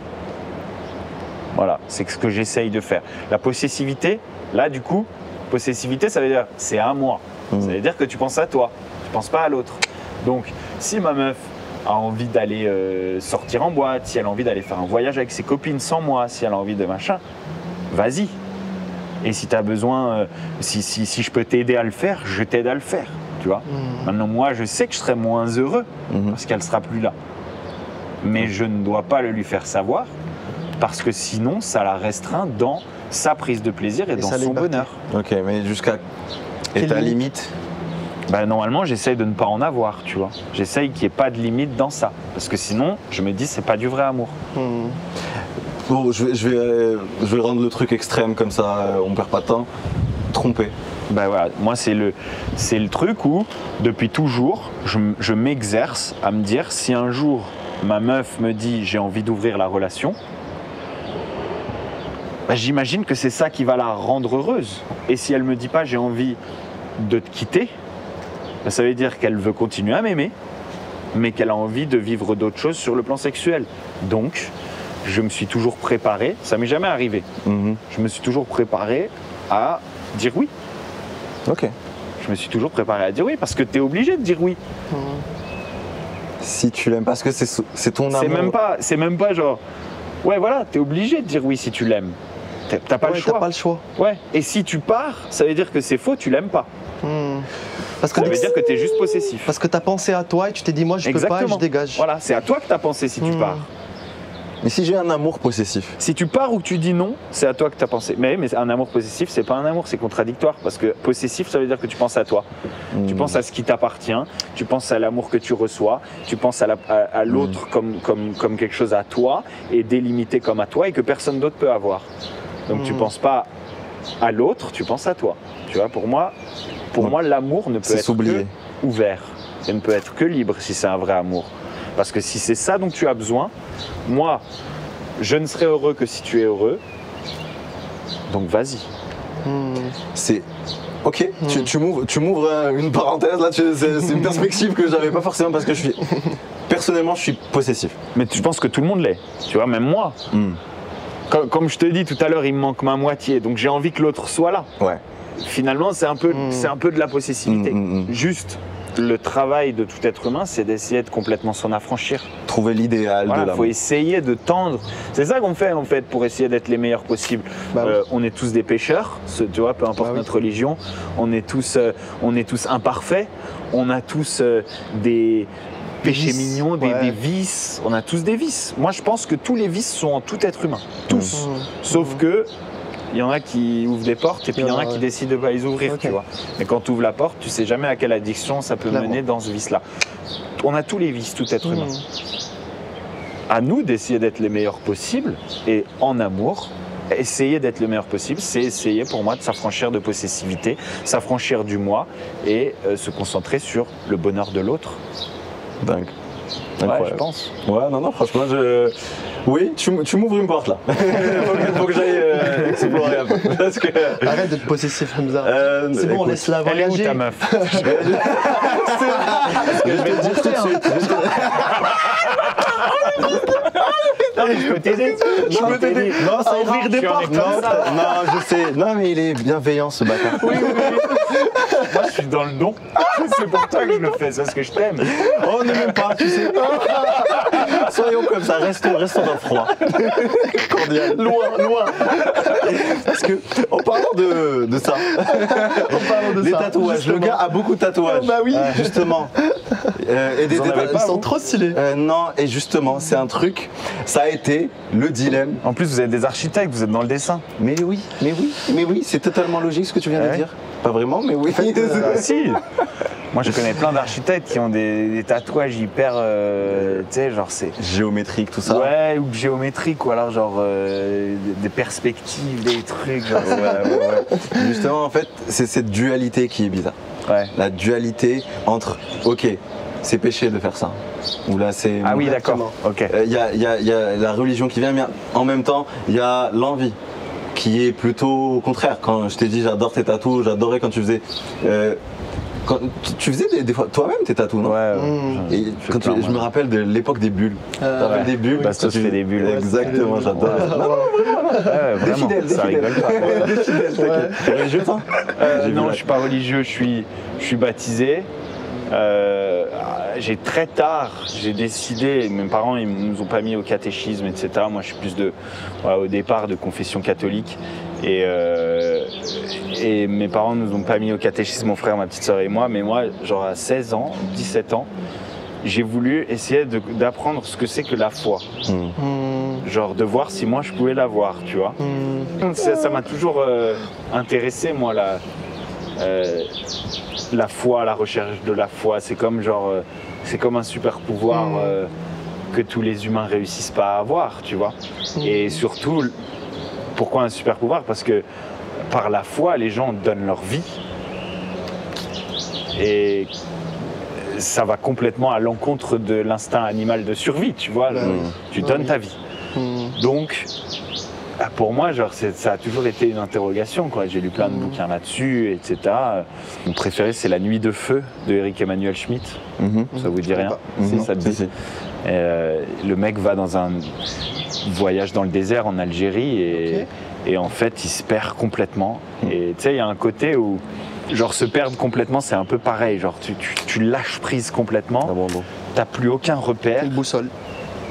A: Voilà, c'est ce que j'essaye de faire. La possessivité, là du coup, possessivité, ça veut dire c'est à moi. Ça veut dire que tu penses à toi, tu penses pas à l'autre. Donc, si ma meuf a envie d'aller sortir en boîte, si elle a envie d'aller faire un voyage avec ses copines sans moi, si elle a envie de machin, vas-y. Et si tu as besoin, si je peux t'aider à le faire, je t'aide à le faire. Tu vois. Maintenant, moi, je sais que je serai moins heureux parce qu'elle sera plus là. Mais je ne dois pas le lui faire savoir parce que sinon, ça la restreint dans sa prise de plaisir et dans son bonheur.
C: Ok, mais jusqu'à... Et ta limite
A: bah, normalement, j'essaye de ne pas en avoir, tu vois. J'essaye qu'il n'y ait pas de limite dans ça. Parce que sinon, je me dis, c'est pas du vrai amour.
C: Bon, je vais rendre le truc extrême comme ça, on perd pas de temps. Tromper.
A: Bah voilà, moi c'est le truc où, depuis toujours, je m'exerce à me dire, si un jour ma meuf me dit j'ai envie d'ouvrir la relation, bah, j'imagine que c'est ça qui va la rendre heureuse. Et si elle me dit pas j'ai envie de te quitter, bah, ça veut dire qu'elle veut continuer à m'aimer, mais qu'elle a envie de vivre d'autres choses sur le plan sexuel. Donc, je me suis toujours préparé, ça m'est jamais arrivé, je me suis toujours préparé à dire oui.
C: Ok.
A: Je me suis toujours préparé à dire oui, parce que tu es obligé de dire oui.
C: Si tu l'aimes, parce que c'est ton amour.
A: C'est même pas genre, ouais voilà, tu es obligé de dire oui si tu l'aimes. T'as pas le choix.
B: T'as pas le choix.
A: Ouais. Et si tu pars, ça veut dire que c'est faux, tu l'aimes pas.
B: Parce que
A: ça veut dire que tu es juste possessif.
B: Parce que tu as pensé à toi et tu t'es dit moi je peux pas et je dégage.
A: Voilà, c'est à toi que tu as pensé si tu pars.
C: Mais si j'ai un amour possessif.
A: Si tu pars ou que tu dis non, c'est à toi que tu as pensé. Mais un amour possessif, c'est pas un amour, c'est contradictoire. Parce que possessif, ça veut dire que tu penses à toi. Tu penses à ce qui t'appartient, tu penses à l'amour que tu reçois, tu penses à l'autre comme quelque chose à toi et délimité comme à toi et que personne d'autre peut avoir. Donc tu penses pas à l'autre, tu penses à toi. Tu vois, pour moi, l'amour ne peut être que ouvert. Et ne peut être que libre si c'est un vrai amour. Parce que si c'est ça dont tu as besoin, moi, je ne serai heureux que si tu es heureux. Donc vas-y.
C: C'est... Ok, tu m'ouvres une parenthèse là, c'est une perspective que j'avais pas forcément parce que personnellement je suis possessif.
A: Mais je pense que tout le monde l'est, tu vois, même moi. Comme je te dis tout à l'heure, il me manque ma moitié, donc j'ai envie que l'autre soit là.
C: Ouais.
A: Finalement, c'est un peu de la possessivité. Juste. Le travail de tout être humain, c'est d'essayer de complètement s'en affranchir.
C: Trouver l'idéal de l'amour.
A: Il faut essayer de tendre. C'est ça qu'on fait en fait pour essayer d'être les meilleurs possibles. On est tous des pécheurs, tu vois, peu importe notre religion. On est tous imparfaits. On a tous des péchés mignons, des vices. On a tous des vices. Moi, je pense que tous les vices sont en tout être humain. Tous. Sauf que il y en a qui ouvrent des portes et puis il y en a qui décident de ne pas les ouvrir, tu vois. Mais quand tu ouvres la porte, tu sais jamais à quelle addiction ça peut mener dans ce vice-là. On a tous les vices, tout être humain. À nous d'essayer d'être les meilleurs possibles et en amour, essayer d'être le meilleur possible, c'est essayer pour moi de s'affranchir de possessivité, s'affranchir du moi et se concentrer sur le bonheur de l'autre.
C: Dingue.
A: Ouais, je pense.
C: Ouais, non, franchement, oui, tu m'ouvres une porte là. faut que j'aille explorer un peu. Parce que...
B: Arrête d'être possessif comme ça. C'est bon, laisse-la voyager.
A: Elle est où ta meuf?
C: Je vais te dire tout de suite.
A: Je peux t'aider.
C: Non, ça ouvrir des portes. Non, je sais. Non, mais il est bienveillant ce bâtard.
A: Oui. Moi, je suis dans le don. C'est pour toi que je le fais, c'est parce que je t'aime.
C: Oh, ne m'aime pas, tu sais. Soyons comme ça, restons dans le froid. Cordial.
B: Loin.
C: Parce que, en parlant de ça, les tatouages,
B: justement.
C: le gars a beaucoup de tatouages.
B: Bah oui.
C: Justement. Et
A: Vous en avez
B: Ils
A: pas,
B: sont
A: vous
B: trop stylés.
C: non, et justement, c'est un truc, ça a été le dilemme.
A: En plus, vous êtes des architectes, vous êtes dans le dessin.
C: Mais oui, c'est totalement logique ce que tu viens de
A: Ouais.
C: dire. Pas vraiment, mais oui.
A: Ah, si. Moi, je connais plein d'architectes qui ont des tatouages hyper, tu sais, genre c'est.
C: Géométrique, tout ça.
A: Ouais, ou géométrique, ou alors genre des perspectives, des trucs. Genre, ouais.
C: Justement, en fait, c'est cette dualité qui est bizarre.
A: Ouais.
C: La dualité entre, ok, c'est péché de faire ça. Ou là, c'est.
A: Ah oui,
B: Exactement.
A: d'accord. Ok.
C: Il y a la religion qui vient, mais en même temps, il y a l'envie qui est plutôt au contraire. Quand je t'ai dit j'adore tes tatous, j'adorais quand tu faisais. Quand tu faisais des fois toi-même tes tatous, non?
A: Ouais.
C: Et quand je me rappelle de l'époque des bulles. Tu te rappelles
A: ouais.
C: des bulles?
A: Bastos fait des bulles.
C: Exactement, j'adore. Non,
A: Ouais, vraiment,
C: fidèles,
A: ça
C: des
A: rigole pas.
C: Des fidèles, t'inquiète. T'es religieux, toi? J'ai vu
A: Non,
C: la-
A: je suis pas religieux, je suis baptisé. J'ai très tard, j'ai décidé, mes parents ils nous ont pas mis au catéchisme, etc. Moi je suis plus au départ de confession catholique. Et mes parents nous ont pas mis au catéchisme, mon frère, ma petite soeur et moi. Mais moi, genre à 16 ans, 17 ans, j'ai voulu essayer d'apprendre ce que c'est que la foi. Genre de voir si moi je pouvais l'avoir, tu vois. Ça m'a toujours intéressé, moi, la foi, la recherche de la foi. C'est comme c'est comme un super pouvoir que tous les humains réussissent pas à avoir, tu vois. Et surtout, pourquoi un super pouvoir? Parce que par la foi, les gens donnent leur vie. Et ça va complètement à l'encontre de l'instinct animal de survie, tu vois. Tu donnes ta vie. Donc, pour moi, genre, ça a toujours été une interrogation, quoi. J'ai lu plein de bouquins là-dessus, etc. Mon préféré, c'est La Nuit de Feu de Eric Emmanuel Schmitt. Ça vous dit rien? Si, ça te dit.
C: Si.
A: Le mec va dans un voyage dans le désert en Algérie et en fait, il se perd complètement. Et tu sais, il y a un côté où, genre, se perdre complètement, c'est un peu pareil. Genre, tu lâches prise complètement, t'as plus aucun repère.
B: Une boussole.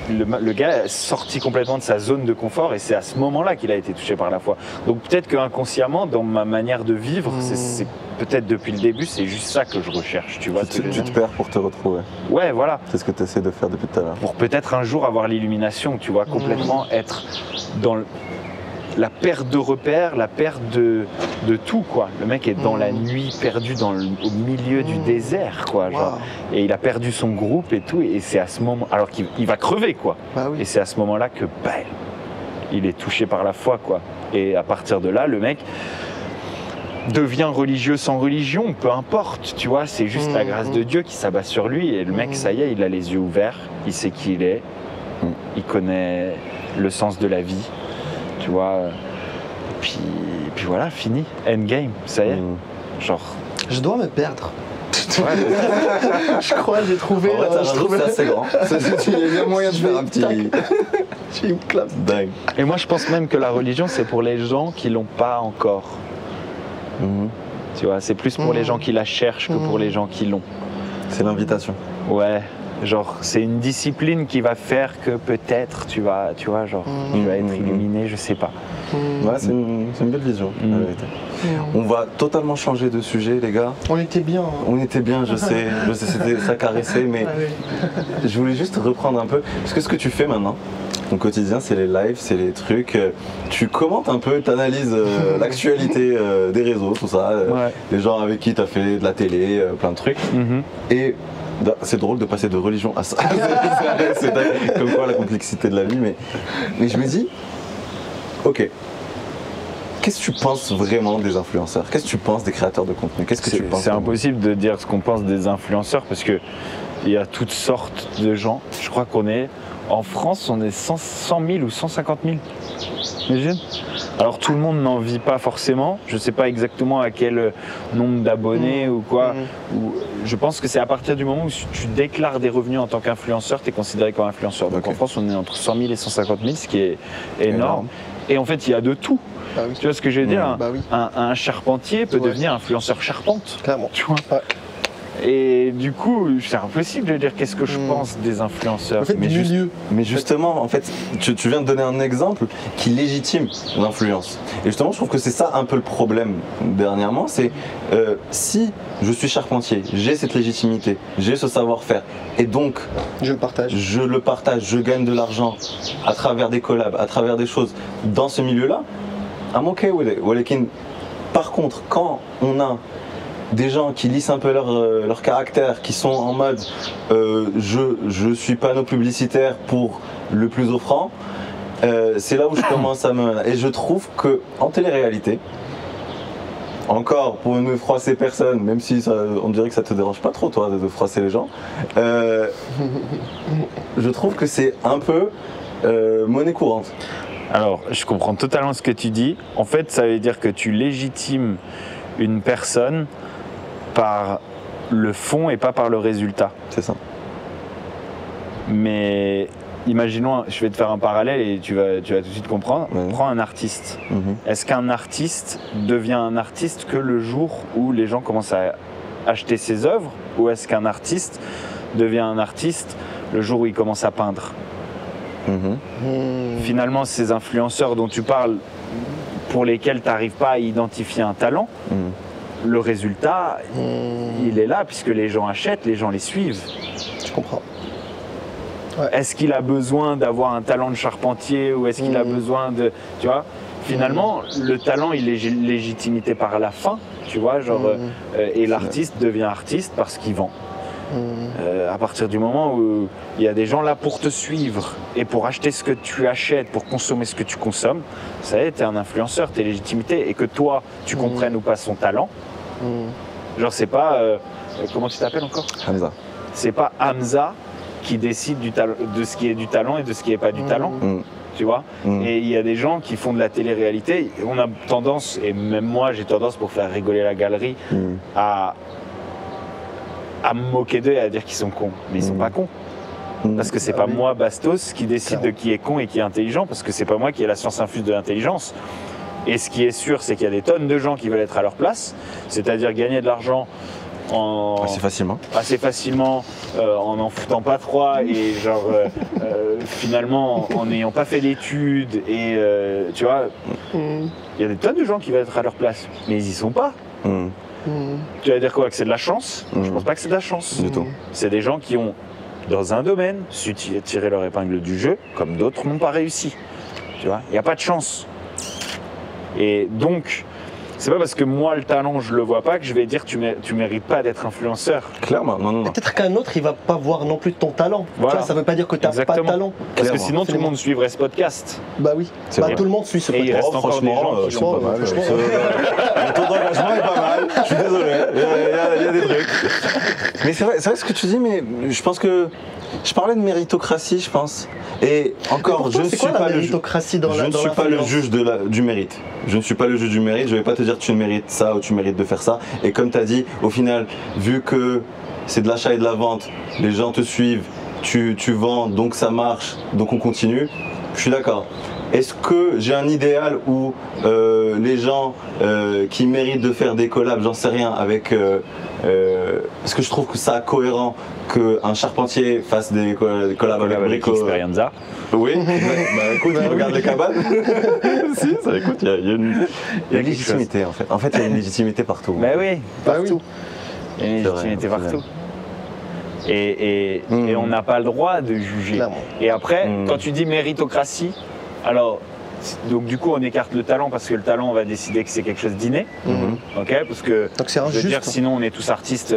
A: Le gars est sorti complètement de sa zone de confort et c'est à ce moment-là qu'il a été touché par la foi. Donc peut-être qu'inconsciemment, dans ma manière de vivre, c'est peut-être depuis le début, c'est juste ça que je recherche, tu vois.
C: Tu te perds pour te retrouver.
A: Ouais, voilà.
C: C'est ce que tu essaies de faire depuis tout à l'heure.
A: Pour peut-être un jour avoir l'illumination, tu vois, complètement être dans la perte de repères, la perte de tout, quoi. Le mec est dans la nuit, perdu au milieu du désert, quoi. Genre. Et il a perdu son groupe et tout, et c'est à ce moment, alors qu'il va crever, quoi.
B: Bah oui.
A: Et c'est à ce moment-là que, il est touché par la foi, quoi. Et à partir de là, le mec devient religieux sans religion, peu importe, tu vois. C'est juste la grâce de Dieu qui s'abat sur lui, et le mec, ça y est, il a les yeux ouverts, il sait qui il est, il connaît le sens de la vie. Tu vois, puis voilà, fini, endgame, ça y est. Genre.
B: Je dois me perdre.
A: Ouais,
B: Je crois que j'ai trouvé.
C: En vrai,
B: je trouvais
C: c'est assez grand. Il y a moyen de faire un petit.
B: J'ai une clap.
C: Dingue.
A: et moi, je pense même que la religion, c'est pour les gens qui l'ont pas encore. Tu vois, c'est plus pour les gens qui la cherchent que pour les gens qui l'ont.
C: C'est l'invitation.
A: Ouais. Genre, c'est une discipline qui va faire que peut-être tu vas genre, tu vas être illuminé, je sais pas.
C: Ouais, c'est une belle vision, la vérité. On va totalement changer de sujet, les gars.
B: On était bien. Hein.
C: On était bien, je sais, ça caressait, mais je voulais juste reprendre un peu. Parce que ce que tu fais maintenant, ton quotidien, c'est les lives, c'est les trucs. Tu commentes un peu, tu analyses l'actualité des réseaux, tout ça, les gens avec qui tu as fait de la télé, plein de trucs. Et c'est drôle de passer de religion à ça. C'est dingue, comme quoi la complexité de la vie, mais je me dis, ok. Qu'est-ce que tu penses vraiment des influenceurs? Qu'est-ce que tu penses des créateurs de contenu? Qu'est-ce que tu penses?
A: C'est impossible de dire ce qu'on pense des influenceurs parce que il y a toutes sortes de gens. Je crois en France, on est 100 000 ou 150 000. Imagine. Alors tout le monde n'en vit pas forcément. Je ne sais pas exactement à quel nombre d'abonnés ou quoi. Je pense que c'est à partir du moment où tu déclares des revenus en tant qu'influenceur, tu es considéré comme influenceur. Donc en France, on est entre 100 000 et 150 000, ce qui est énorme. Et en fait, il y a de tout.
B: Bah oui.
A: Tu vois ce que je veux dire?
B: Bah oui.
A: Un charpentier peut devenir influenceur charpente.
B: Clairement.
A: Tu vois? Et du coup, c'est impossible de dire qu'est-ce que je pense des influenceurs.
B: En fait,
C: Mais,
B: du milieu.
C: mais justement, en fait, tu viens de donner un exemple qui légitime l'influence. Et justement, je trouve que c'est ça un peu le problème dernièrement, c'est si je suis charpentier, j'ai cette légitimité, j'ai ce savoir-faire, et donc
B: Je le partage.
C: je le partage, je gagne de l'argent à travers des collabs, à travers des choses dans ce milieu-là, I'm okay with it. Walekin, par contre, quand on a des gens qui lissent un peu leur caractère, qui sont en mode je suis panneau publicitaire pour le plus offrant, c'est là où je commence à me... Et je trouve qu'en télé-réalité, encore pour ne froisser personne, même si on dirait que ça te dérange pas trop toi de froisser les gens, je trouve que c'est un peu monnaie courante.
A: Alors, je comprends totalement ce que tu dis. En fait, ça veut dire que tu légitimes une personne par le fond et pas par le résultat.
C: C'est ça.
A: Mais imaginons, je vais te faire un parallèle et tu vas tout de suite comprendre.
C: Ouais.
A: Prends un artiste.
C: Mm-hmm.
A: Est-ce qu'un artiste devient un artiste que le jour où les gens commencent à acheter ses œuvres, ou est-ce qu'un artiste devient un artiste le jour où il commence à peindre? Finalement, ces influenceurs dont tu parles, pour lesquels tu n'arrives pas à identifier un talent, le résultat, il est là puisque les gens achètent, les gens les suivent.
B: Je comprends.
A: Est-ce qu'il a besoin d'avoir un talent de charpentier ou est-ce qu'il a besoin de... Tu vois, finalement, le talent, il est légitimité par la fin, tu vois, genre, et l'artiste devient artiste parce qu'il vend. À partir du moment où il y a des gens là pour te suivre et pour acheter ce que tu achètes, pour consommer ce que tu consommes, ça y est, t'es un influenceur, t'es légitimité, et que toi, tu comprennes ou pas son talent. Genre, c'est pas... comment tu t'appelles encore?
C: Hamza.
A: C'est pas Hamza qui décide de ce qui est du talent et de ce qui n'est pas du talent. Tu vois, et il y a des gens qui font de la télé-réalité. On a tendance, et même moi j'ai tendance pour faire rigoler la galerie, à me moquer d'eux et à dire qu'ils sont cons. Mais ils sont pas cons. Parce que c'est pas moi, Bastos, qui décide de qui est con et qui est intelligent, parce que c'est pas moi qui ai la science infuse de l'intelligence. Et ce qui est sûr, c'est qu'il y a des tonnes de gens qui veulent être à leur place, c'est-à-dire gagner de l'argent
C: Assez facilement,
A: en n'en foutant pas trois et genre finalement en n'ayant pas fait d'études et tu vois, il y a des tonnes de gens qui veulent être à leur place, mais ils y sont pas. Tu vas dire quoi, que c'est de la chance? Je pense pas que c'est de la chance.
C: Du tout.
A: C'est des gens qui ont, dans un domaine, su tirer leur épingle du jeu, comme d'autres n'ont pas réussi. Tu vois, il n'y a pas de chance. Et donc, c'est pas parce que moi le talent je le vois pas que je vais dire tu mérites pas d'être influenceur.
C: Clairement, non.
B: Peut-être qu'un autre il va pas voir non plus ton talent.
A: Voilà.
B: Tu vois, ça veut pas dire que tu n'as pas de talent.
A: Parce que
C: Clairement.
A: sinon tout le monde suivrait ce podcast.
B: Bah oui.
C: C'est
B: Bah,
C: vrai.
B: tout le monde suit ce
A: Et il
B: podcast.
A: reste encore des gens qui
C: c'est pas mal.
B: franchement,
C: Le taux d'engagement est pas mal. Je suis désolé. Il y a des trucs. Mais c'est vrai ce que tu dis, mais je pense que je parlais de méritocratie, je pense. Et encore, je ne suis pas le juge du mérite. Je ne suis pas le juge du mérite. Je vais pas te dire tu mérites ça ou tu mérites de faire ça. Et comme tu as dit, au final, vu que c'est de l'achat et de la vente, les gens te suivent, tu vends, donc ça marche, donc on continue. Je suis d'accord. Est-ce que j'ai un idéal où les gens qui méritent de faire des collabs, j'en sais rien, avec... est-ce que je trouve que ça cohérent qu'un charpentier fasse des collabs avec Brico
A: Experienza.
C: Oui, bah écoute, regarde les cabanes. Si, ça écoute, il y a une légitimité en fait. En fait, il y a une légitimité partout.
A: Mais oui, partout. Il y a une
C: C'est vrai,
A: légitimité
C: au final.
A: partout. Et on n'a pas le droit de juger.
B: Clairement.
A: Et après, quand tu dis méritocratie, alors, donc du coup on écarte le talent parce que le talent on va décider que c'est quelque chose d'inné, ok, parce que
B: Donc c'est
A: je veux
B: injuste.
A: dire sinon on est tous artistes,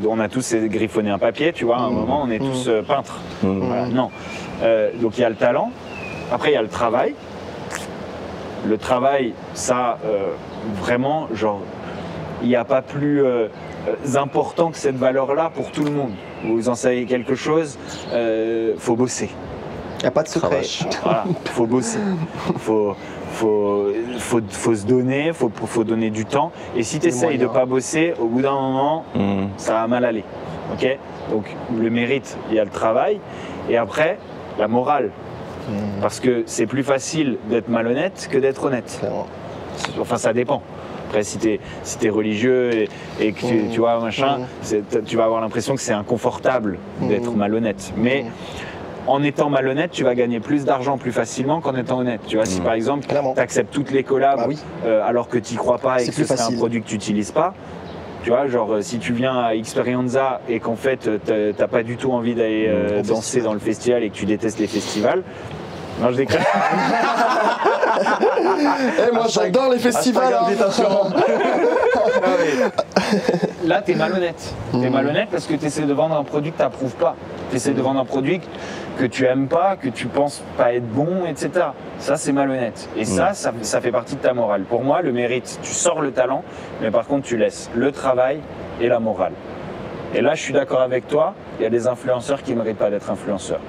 A: on a tous griffonné un papier, tu vois, à un moment on est tous peintres. Voilà, non. Donc il y a le talent, après il y a le travail. Le travail, ça vraiment, genre, il n'y a pas plus important que cette valeur-là pour tout le monde. Vous en savez quelque chose, faut bosser.
B: Il n'y a pas de secret.
A: Voilà, faut bosser. Faut se donner, faut donner du temps. Et si tu essayes de pas bosser, au bout d'un moment, ça va mal aller. Ok? Donc le mérite, il y a le travail. Et après, la morale. Parce que c'est plus facile d'être malhonnête que d'être honnête.
B: Clairement.
A: Enfin, ça dépend. Après, si t'es religieux et que tu vois, machin, tu vas avoir l'impression que c'est inconfortable d'être malhonnête. Mais en étant malhonnête, tu vas gagner plus d'argent plus facilement qu'en étant honnête. Tu vois, si par exemple, tu acceptes toutes les collabs alors que tu n'y crois pas et que ce serait un produit que tu n'utilises pas, tu vois, genre si tu viens à Experienza et qu'en fait t'as pas du tout envie d'aller danser dans le festival et que tu détestes les festivals, non je déconne.
B: Moi j'adore les festivals.
A: Là t'es malhonnête. T'es malhonnête parce que t'essaies de vendre un produit que t'approuves pas. T'essaies de vendre un produit que tu aimes pas, que tu penses pas être bon, etc. Ça c'est malhonnête. Et ça fait partie de ta morale. Pour moi, le mérite, tu sors le talent, mais par contre tu laisses le travail et la morale. Et là je suis d'accord avec toi, il y a des influenceurs qui ne méritent pas d'être influenceurs.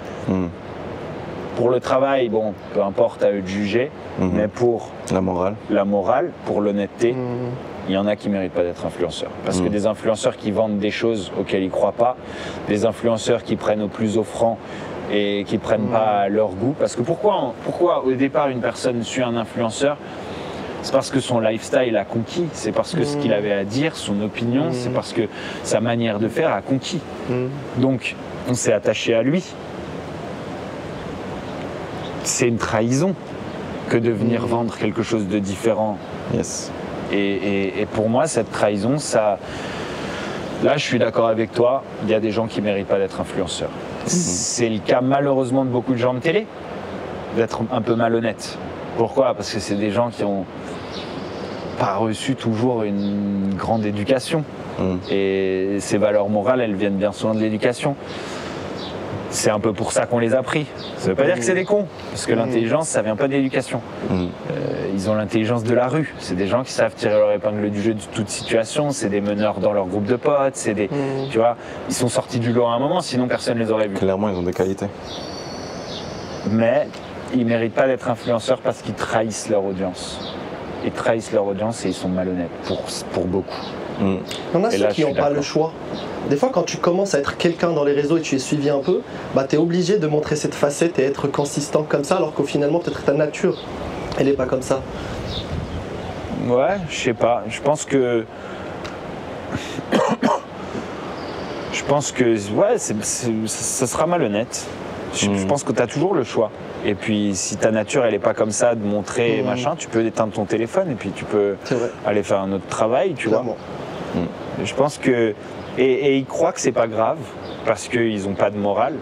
A: Pour le travail, bon, peu importe à eux de juger, mais pour
C: la morale,
A: pour l'honnêteté, il y en a qui ne méritent pas d'être influenceurs. Parce que des influenceurs qui vendent des choses auxquelles ils ne croient pas, des influenceurs qui prennent au plus offrant et qui ne prennent pas leur goût. Parce que pourquoi au départ une personne suit un influenceur ? C'est parce que son lifestyle a conquis, c'est parce que ce qu'il avait à dire, son opinion, c'est parce que sa manière de faire a conquis. Donc on s'est attaché à lui. C'est une trahison que de venir vendre quelque chose de différent.
C: Yes.
A: Et pour moi, cette trahison, ça... Là, je suis d'accord avec toi, il y a des gens qui ne méritent pas d'être influenceurs. C'est le cas malheureusement de beaucoup de gens de télé, d'être un peu malhonnêtes. Pourquoi ? Parce que c'est des gens qui n'ont pas reçu toujours une grande éducation. Et ces valeurs morales, elles viennent bien souvent de l'éducation. C'est un peu pour ça qu'on les a pris. Ça ne veut pas dire que c'est des cons, parce que l'intelligence, ça ne vient pas de l'éducation. Ils ont l'intelligence de la rue. C'est des gens qui savent tirer leur épingle du jeu de toute situation. C'est des meneurs dans leur groupe de potes. C'est des, tu vois, ils sont sortis du lot à un moment, sinon personne ne les aurait vus.
C: Clairement, ils ont des qualités.
A: Mais ils ne méritent pas d'être influenceurs parce qu'ils trahissent leur audience. Ils trahissent leur audience et ils sont malhonnêtes pour beaucoup.
B: Il y en a ceux qui n'ont pas le choix. Des fois, quand tu commences à être quelqu'un dans les réseaux et tu es suivi un peu, bah, tu es obligé de montrer cette facette et être consistant comme ça, alors qu'au finalement, peut-être ta nature, elle n'est pas comme ça.
A: Ouais, je sais pas. Je pense que ouais, ça sera malhonnête. Je pense que tu as toujours le choix. Et puis si ta nature elle est pas comme ça de montrer machin, tu peux éteindre ton téléphone et puis tu peux aller faire un autre travail, tu vois. Je pense que et ils croient que c'est pas grave parce qu'ils ont pas de morale.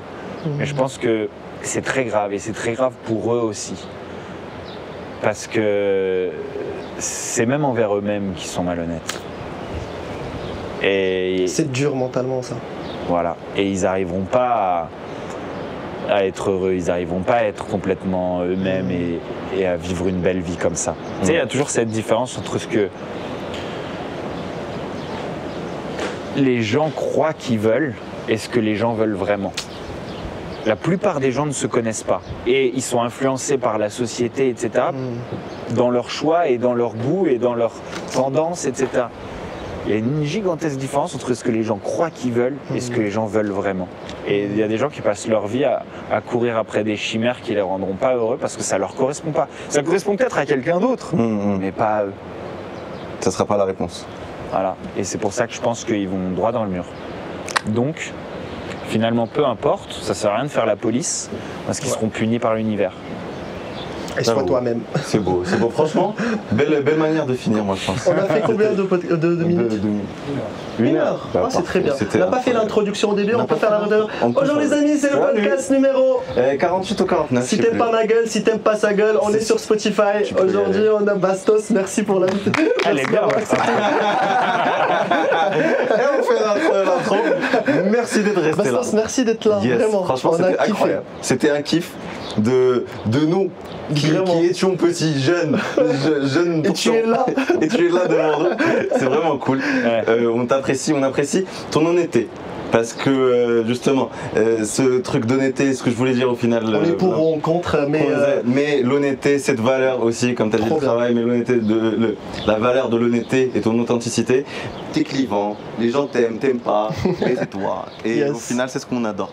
A: Mais je pense que c'est très grave et c'est très grave pour eux aussi. Parce que c'est même envers eux-mêmes qu'ils sont malhonnêtes. Et
B: c'est dur mentalement ça.
A: Voilà. Et ils n'arriveront pas à être heureux, ils n'arriveront pas à être complètement eux-mêmes et à vivre une belle vie comme ça. Tu sais, il y a toujours cette différence entre ce que les gens croient qu'ils veulent et ce que les gens veulent vraiment. La plupart des gens ne se connaissent pas et ils sont influencés par la société, etc., dans leur choix et dans leur goût et dans leur tendance, etc. Il y a une gigantesque différence entre ce que les gens croient qu'ils veulent et ce que les gens veulent vraiment. Et il y a des gens qui passent leur vie à courir après des chimères qui ne les rendront pas heureux parce que ça ne leur correspond pas. Ça correspond peut-être à quelqu'un d'autre, mais pas à eux.
C: Ça ne sera pas la réponse.
A: Voilà. Et c'est pour ça que je pense qu'ils vont droit dans le mur. Donc, finalement, peu importe, ça ne sert à rien de faire la police parce qu'ils seront punis par l'univers.
B: Et sois toi-même.
C: C'est beau. Franchement, belle manière de finir, moi je pense.
B: On a fait combien de minutes? 1 heure.
C: Bah,
B: c'est très bien. On n'a pas fait l'introduction au début, on peut faire la Bonjour les amis, c'est le podcast numéro
C: 48 ou 49.
B: Si t'aimes pas ma gueule, si t'aimes pas sa gueule, on est sur Spotify. Aujourd'hui, on a Bastos. Merci pour l'invitation.
A: Elle est bien.
C: Et on fait l'intro. Merci d'être resté là.
B: Bastos, merci d'être là. Vraiment.
C: Franchement, c'était incroyable. C'était un kiff de nous qui étions petits, jeunes
B: et tu es là.
C: Et tu es là devant nous. C'est vraiment cool. On t'apprécie, on apprécie ton honnêteté. Parce que justement, ce truc d'honnêteté, ce que je voulais dire au final.
B: On est pour ou contre,
C: mais l'honnêteté, cette valeur aussi, comme tu as dit, le travail, mais l'honnêteté, la valeur de l'honnêteté et ton authenticité. T'es clivant, les gens t'aiment pas, et c'est toi. Et au final, c'est ce qu'on adore.